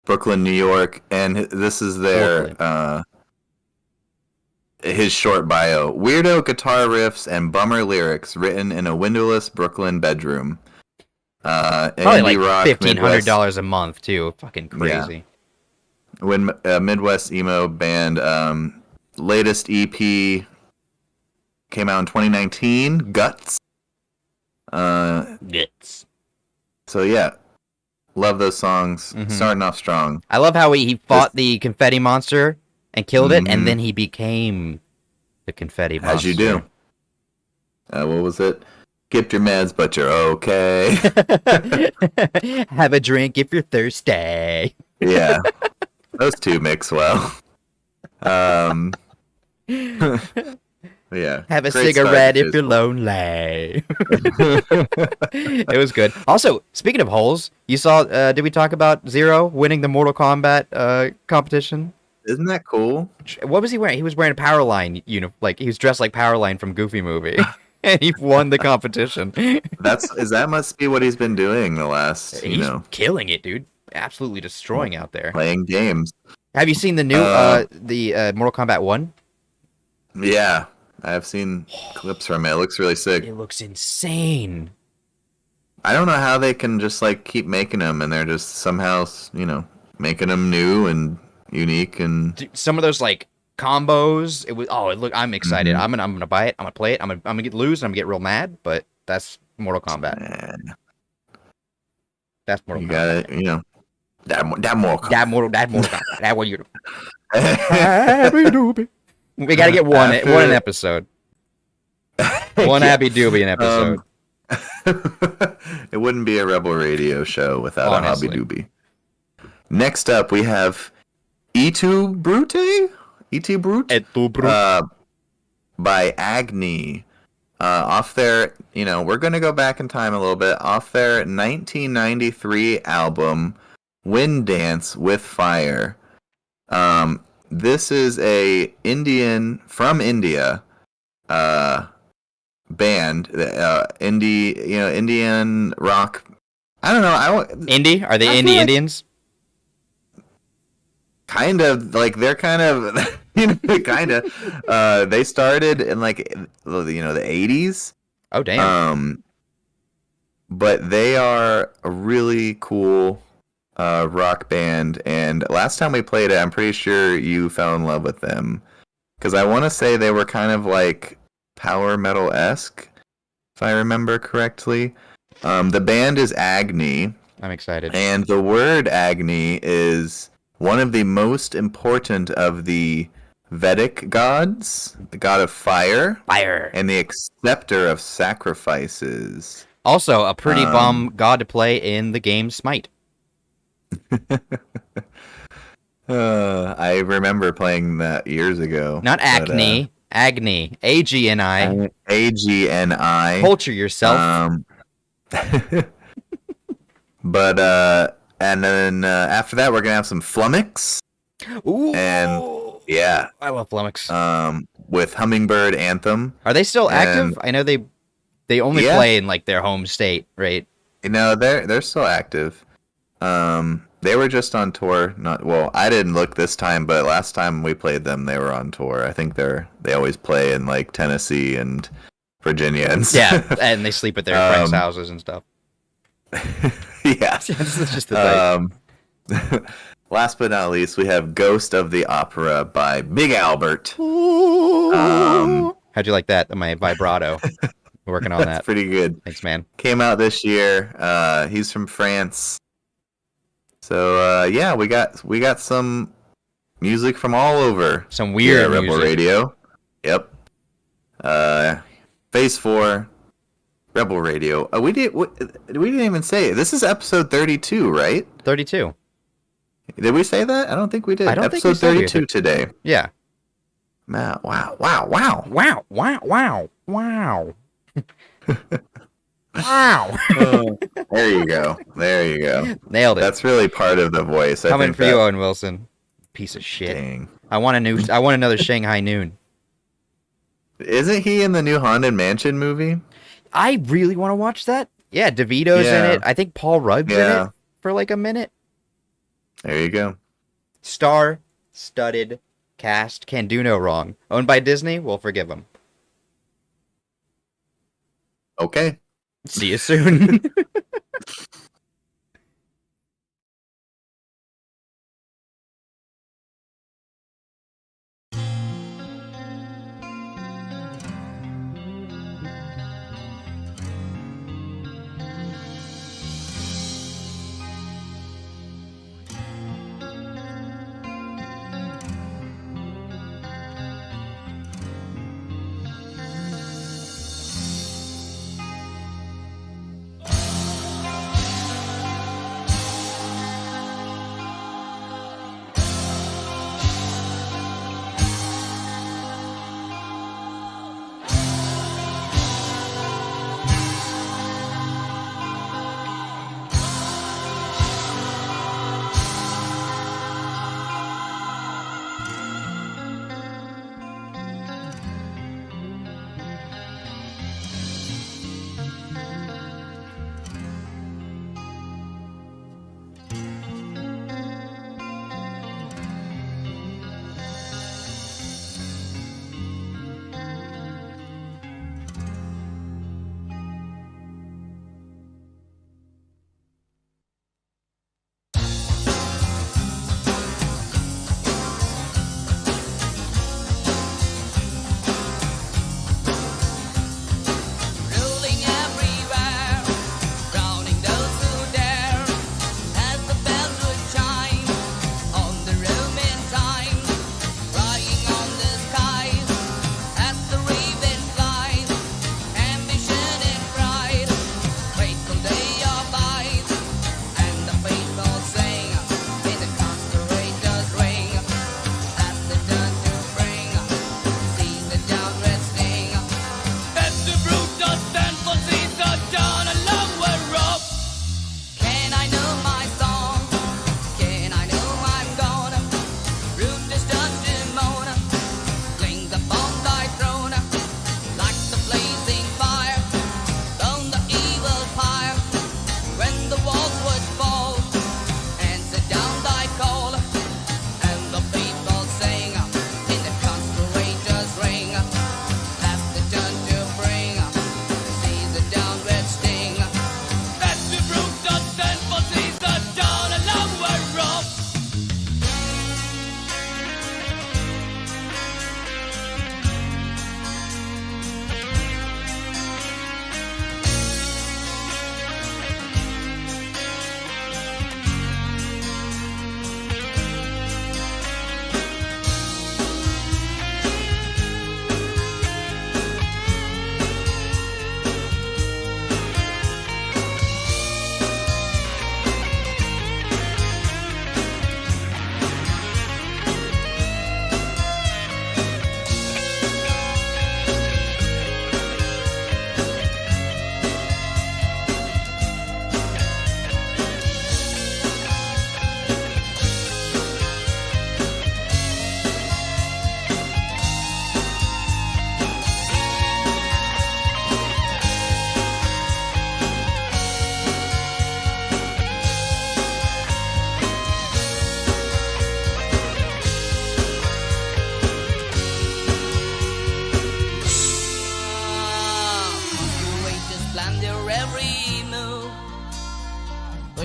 Brooklyn, New York. And this is their his short bio. Weirdo guitar riffs and bummer lyrics written in a windowless Brooklyn bedroom. Probably like $1,500 a month, too. Fucking crazy. Yeah. Midwest emo band. Latest EP came out in 2019. Guts. Guts. So yeah, love those songs. Starting off strong. I love how he fought the confetti monster and killed it, and then he became the confetti monster. As you do. What was it? Skip your meds, but you're okay. Have a drink if you're thirsty. Yeah, those two mix well. Yeah. Have a great cigarette start. if you're lonely. It was good. Also, speaking of holes, you saw, did we talk about Zero winning the Mortal Kombat competition? Isn't that cool? What was he wearing? He was wearing a Powerline like he was dressed like Powerline from Goofy movie. And he won the competition. That must be what he's been doing the last, He's killing it, dude. Absolutely destroying out there. Playing games. Have you seen the new Mortal Kombat 1? Yeah, I have seen clips from it. It looks really sick. It looks insane. I don't know how they can just like keep making them, and they're just somehow, making them new and unique. And Dude, some of those like combos, I'm excited. I'm gonna buy it. I'm gonna play it. I'm gonna get lose. And I'm gonna get real mad. But that's Mortal Kombat. That's Mortal Kombat. Got it. That Mortal Kombat. That Mortal Kombat. That what you. We gotta get one an episode. One Abby Doobie an episode. It wouldn't be a Rebel Radio show without a Hobby Doobie. Next up, we have E2 Brute? E2 Brute? By Agni. Off their, we're going to go back in time a little bit. Off their 1993 album, Wind Dance with Fire. This is a from India, band, Indian rock. I don't know. Indie? Are they indie Indians? Kind of, like they're kind of, kind of. They started in the 80s. Oh damn. But they are a really cool rock band, and last time we played it, I'm pretty sure you fell in love with them, because I want to say they were kind of like power metal-esque, if I remember correctly. The band is Agni. I'm excited. And the word Agni is one of the most important of the Vedic gods, the god of fire, and the acceptor of sacrifices. Also, a pretty bomb god to play in the game Smite. I remember playing that years ago. Not Acne, Agni, Agni. Agni. Culture yourself. But and then after that, we're gonna have some Flummox. Ooh. And yeah, I love Flummox. With Hummingbird Anthem. Are they still active? I know they only play in like their home state, right? They're still active. They were just on tour. I didn't look this time, but last time we played them, they were on tour. I think they always play in like Tennessee and Virginia and stuff. Yeah, and they sleep at their friends' houses and stuff. Yeah, that's just the thing. Last but not least, we have Ghost of the Opera by Big Albert. How'd you like that? My vibrato. We're working on that. That's pretty good. Thanks, man. Came out this year. He's from France. So yeah, we got some music from all over. Some weird Rebel music. Radio. Yep. Phase 4. Rebel Radio. We didn't even say it. This is episode 32, right? 32. Did we say that? I don't think we did. I don't think we episode said we 32 did. today. Yeah. Wow. Wow. Wow. There you go. Nailed it. That's really part of the voice. Coming for you, Owen Wilson. Piece of shit. Dang. I want another Shanghai Noon. Isn't he in the new Haunted Mansion movie? I really want to watch that. Yeah, DeVito's in it. I think Paul Rudd's in it for like a minute. There you go. Star-studded cast can do no wrong. Owned by Disney, we'll forgive them. Okay. See you soon.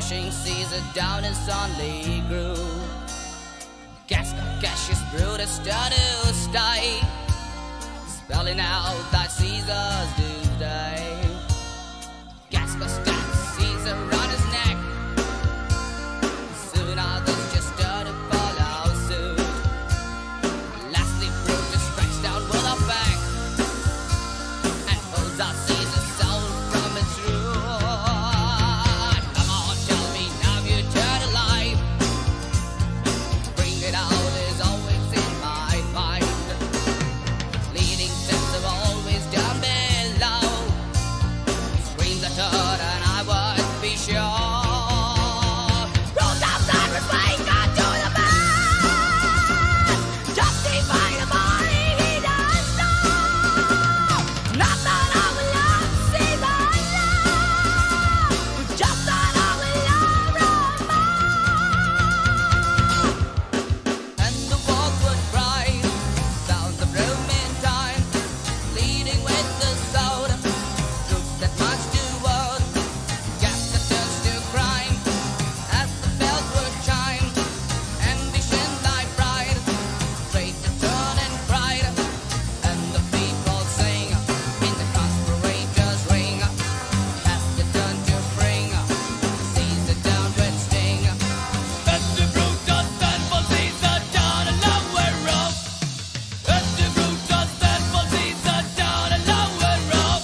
pushing Caesar down his only groove. Cassius Brutus started to stay, spelling out that Caesar's doomsday. Caspar stabbed Caesar on his neck. Soon others just started to follow suit. Lastly, Brutus strikes down with a bang and pulls out Caesar's soul from its root. Come on, tell me now you turn alive. Bring it out is always in my mind. Leading steps are always down below. Scream the third and I would be sure. Roll down Cyrus Wake onto the man. Justify the body he does know. Not that I will love Caesar love. Just that I will love Rome. And the walk would rise, sounds of Roman time, leading with the sword, troops that march to war, gas that turns to crime, as the bells would chime, ambition thy pride, straight to turn and pride, and the people sing, in the conspirators ring, as the turn to bring, Caesar down with sting. Este Brutus stand for Caesar down and lower up. Este Brutus stand for Caesar down and lower up.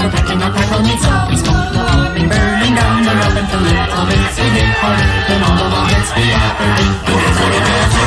Protecting our people needs love. It's full of love. Burning down the road into little bits. We hit harder than all the hits we operate. And that's what it is.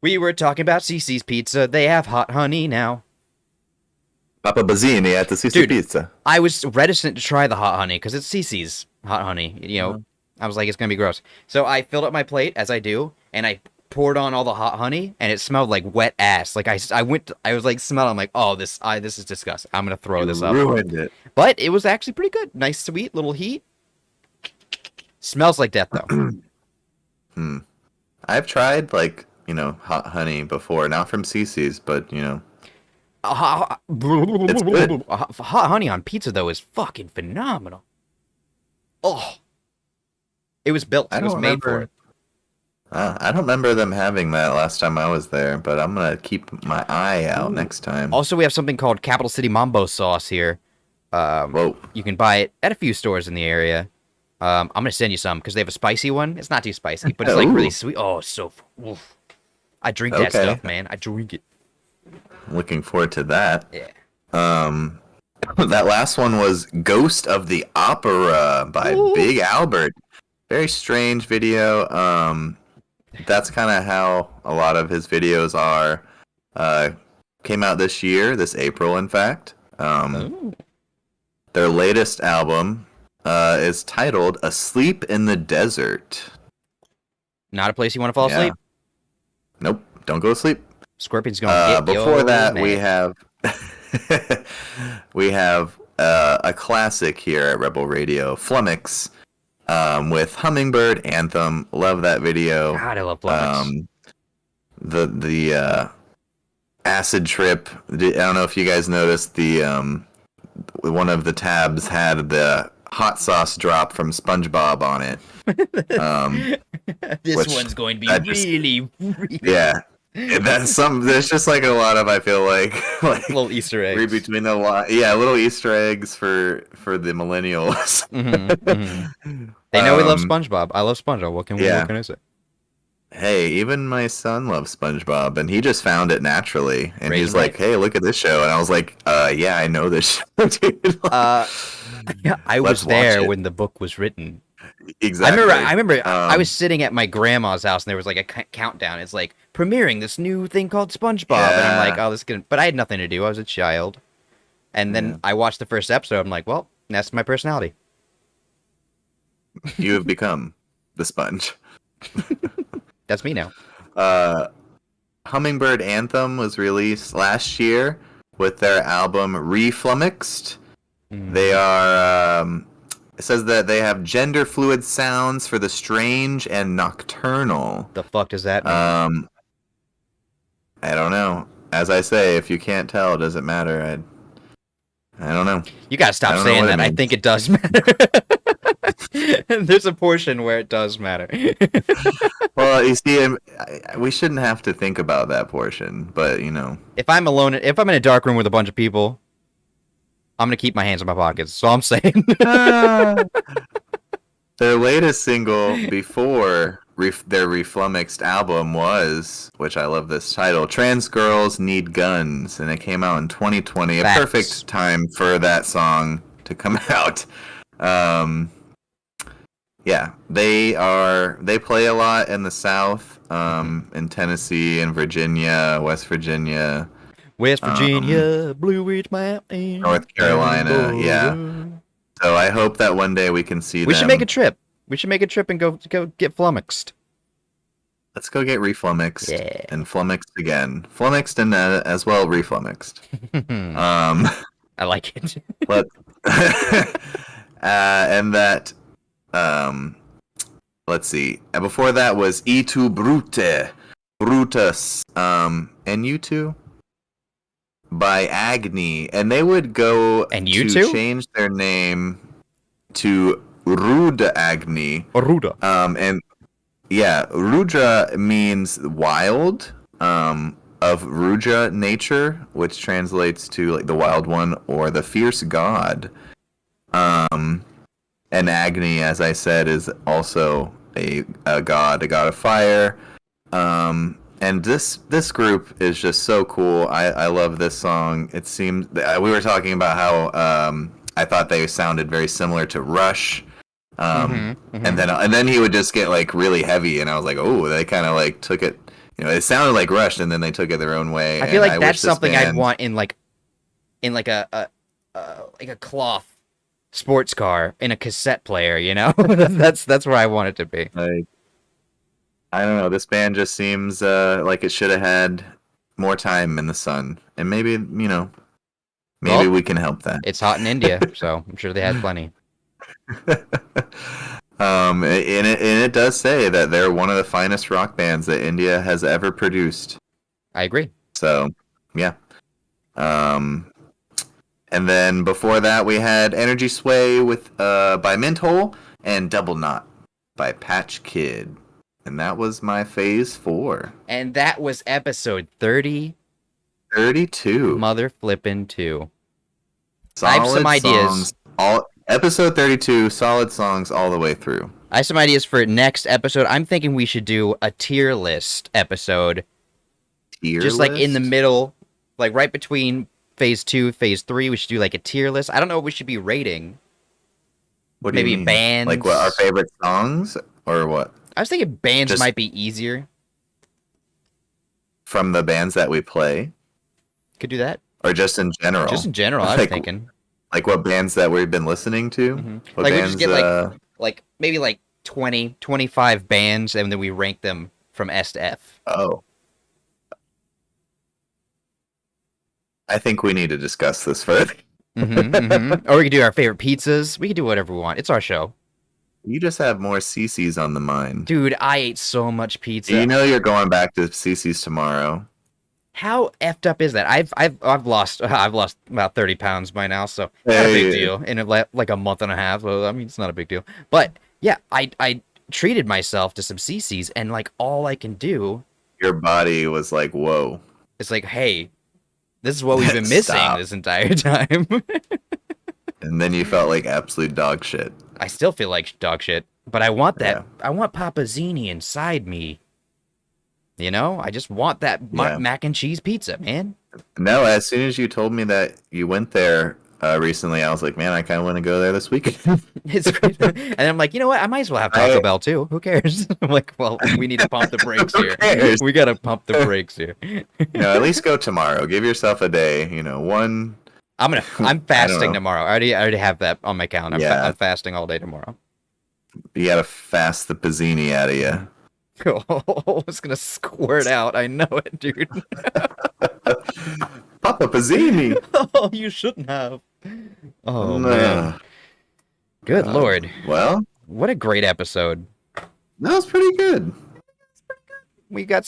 We were talking about CC's Pizza. They have hot honey now. Papa Bazzini at the CC Dude, Pizza. I was reticent to try the hot honey because it's CC's hot honey. You know, I was like, it's gonna be gross. So I filled up my plate as I do, and I poured on all the hot honey, and it smelled like wet ass. Like I was like smelling. I'm like, oh, this is disgusting. I'm gonna throw this up. Ruined it. But it was actually pretty good. Nice, sweet little heat. Smells like death though. I've tried like hot honey before, not from Cece's, but Hot honey on pizza though is fucking phenomenal. Oh, it was built. It was made for it. I don't remember them having that last time I was there, but I'm gonna keep my eye out next time. Also, we have something called Capital City Mambo sauce here. Whoa. You can buy it at a few stores in the area. I'm gonna send you some because they have a spicy one. It's not too spicy, but it's like really sweet. Oh, it's so. Oof. I drink that stuff, man. I drink it. Looking forward to that. Yeah. That last one was Ghost of the Opera by Big Albert. Very strange video. That's kind of how a lot of his videos are. Came out this year, this April, in fact. Their latest album is titled Asleep in the Desert. Not a place you want to fall asleep? Nope, don't go to sleep. Scorpion's gonna get before that, man. we have a classic here at Rebel Radio, Flummox, with Hummingbird Anthem. Love that video. God, I love Flummox. The acid trip. I don't know if you guys noticed one of the tabs had the hot sauce drop from SpongeBob on it. This one's going to be really. Yeah. There's just like a lot of, I feel like little Easter eggs. Read between the little Easter eggs for the millennials. They know we love SpongeBob. I love SpongeBob. What can I say? Hey, even my son loves SpongeBob, and he just found it naturally. And he's like, "Hey, look at this show," and I was like, "Yeah, I know this show, dude." I was there when the book was written. Exactly. I remember I was sitting at my grandma's house and there was like a countdown. It's like premiering this new thing called SpongeBob, and I'm like, "Oh, this is gonna." But I had nothing to do. I was a child, and then I watched the first episode. I'm like, "Well, that's my personality." You have become the sponge. That's me now. Hummingbird Anthem was released last year with their album Reflummoxed. They are. It says that they have gender fluid sounds for the strange and nocturnal. The fuck does that mean? I don't know. As I say, if you can't tell, does it matter? I don't know. You gotta stop saying that. I think it does matter. There's a portion where it does matter. Well, you see, we shouldn't have to think about that portion, but if I'm alone, if I'm in a dark room with a bunch of people, I'm gonna keep my hands in my pockets. So I'm saying. Their latest single before their Reflummoxed album was, which I love this title, Trans Girls Need Guns, and it came out in 2020. Facts. A perfect time for that song to come out. Yeah, they play a lot in the South, in Tennessee and Virginia, West Virginia. Blue Ridge Mountain, North Carolina, yeah. So I hope that one day we can see them. We should make a trip. We should make a trip and go get flummoxed. Let's go get reflummoxed and flummoxed again. Flummoxed and as well reflummoxed. I like it. And that, let's see. And before that was E tu Brute, Brutus, and U2 by Agni, and they would go and to change their name to Ruda Agni. Ruda. And yeah, Rudra means wild, of Ruja, nature, which translates to like the wild one or the fierce god. And Agni, as I said, is also a god of fire. And this group is just so cool. I love this song. It seems we were talking about how I thought they sounded very similar to Rush. And then he would just get like really heavy, and I was like, oh, they kind of like took it. It sounded like Rush, and then they took it their own way. I feel like that's something I'd want in like a cloth sports car in a cassette player. That's where I want it to be. Like, I don't know. This band just seems like it should have had more time in the sun, and maybe we can help that. It's hot in India, so I'm sure they had plenty. And it does say that they're one of the finest rock bands that India has ever produced. I agree. So, yeah. And then before that, we had Energy Sway with by Minthole and Double Knot by Patch Kid. And that was my phase 4. And that was episode 32. Mother flippin' 2. I have some ideas. Episode 32, solid songs all the way through. I have some ideas for next episode. I'm thinking we should do a tier list episode. Just like in the middle, like right between phase 2, phase 3, we should do like a tier list. I don't know what we should be rating. What do you Maybe mean? bands. Like what, our favorite songs or what? I was thinking bands Just- might be easier. From the bands that we play? Could do that. Or just in general? Just in general, I was thinking. Like what bands that we've been listening to? What Like we bands, just get like maybe like 20, 25 bands and then we rank them from S to F. Oh. I think we need to discuss this further. Or we could do our favorite pizzas. We could do whatever we want. It's our show. You just have more CC's on the mind. Dude, I ate so much pizza. You know you're going back to CC's tomorrow. How effed up is that? I've lost about 30 pounds by now, so not a big deal. In like a month and a half, well, I mean it's not a big deal. But yeah, I treated myself to some CC's, and like all I can do. Your body was like, whoa. It's like, hey, this is what we've been missing Stop. this entire time. And then you felt like absolute dog shit. I still feel like dog shit, but I want that. Yeah. I want Papazzini inside me. You know, I just want that mac and cheese pizza, man. No, as soon as you told me that you went there recently, I was like, man, I kind of want to go there this weekend. And I'm like, you know what? I might as well have Taco Bell too. Who cares? I'm like, well, we need to pump the brakes here. cares? We got to pump the brakes here. No, at least go tomorrow. Give yourself a day, one. I'm fasting tomorrow. I already have that on my calendar. Yeah. I'm fasting all day tomorrow. You gotta fast the pizzini out of you. Oh, it's gonna squirt out. I know it, dude. Papa Pizzini. Oh, you shouldn't have. Oh man. Good lord. Well, what a great episode. That was pretty good. We got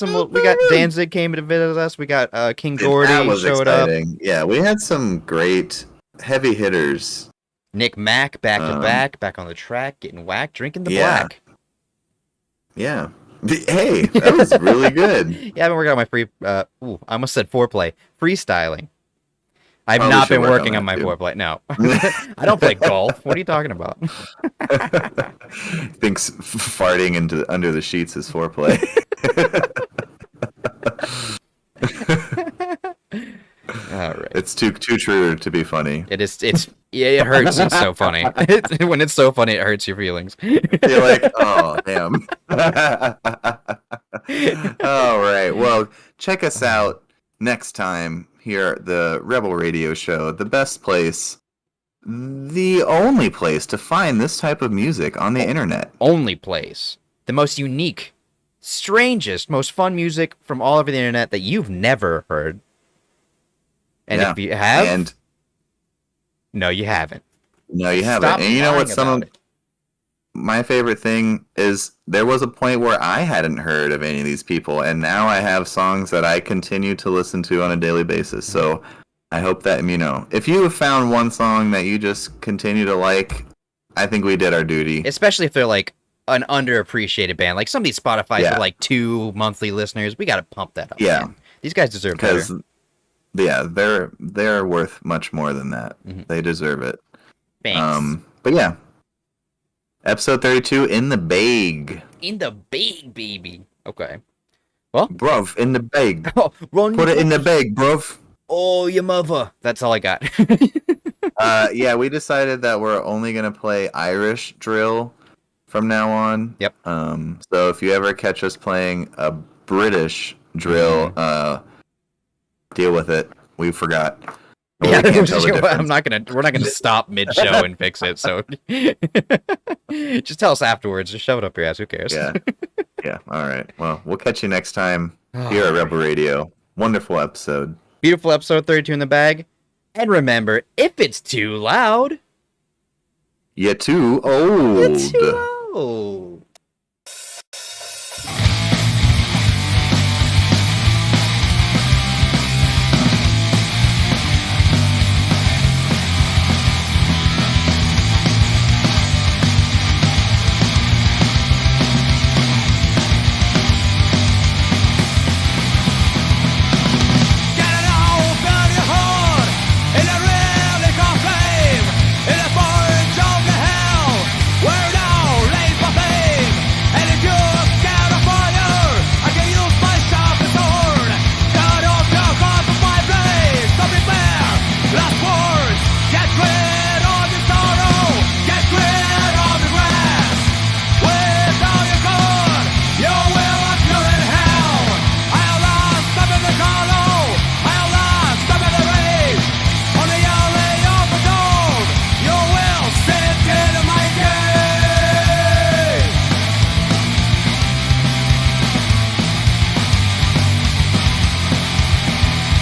Danzig came to visit us. We got King Gordy showed exciting. up. Yeah, we had some great heavy hitters. Nick Mack back to back on the track, getting whacked, drinking the black. Yeah. Hey, that was really good. Yeah, I've been working on my I almost said foreplay. Freestyling. I've not been working on my foreplay. No. I don't play golf. What are you talking about? Thinks farting under the sheets is foreplay. All right. It's too true to be funny. It is. It hurts. It's so funny. When it's so funny, it hurts your feelings. You're like, oh damn. All right. Well, check us out next time here at the Rebel Radio Show, the best place, the only place to find this type of music on the internet. Only place. The most unique, strangest, most fun music from all over the internet that you've never heard. And if you have, no, you haven't. No, you haven't. Stop And you know what? lying about My favorite thing is there was a point where I hadn't heard of any of these people, and now I have songs that I continue to listen to on a daily basis. So I hope that, if you have found one song that you just continue to like, I think we did our duty. Especially if they're like an underappreciated band. Like some of these Spotify's for like 2 monthly listeners. We got to pump that up. Yeah. Man. These guys deserve better. Yeah, they're worth much more than that. Mm-hmm. They deserve it. Thanks. But yeah. Episode 32 in the bag. In the bag, baby. Okay. Well, bruv, in the bag. Oh, put it in the bag, bruv. Oh, your mother. That's all I got. Yeah, we decided that we're only gonna play Irish drill from now on. Yep. So if you ever catch us playing a British drill, deal with it. We forgot. Yeah, we're not gonna stop mid-show and fix it. So just tell us afterwards. Just shove it up your ass. Who cares? Yeah. Yeah. All right. Well, we'll catch you next time here at Rebel Radio. Wonderful episode. Beautiful episode 32 in the bag. And remember, if it's too loud, you're too old. You're too old. Oh.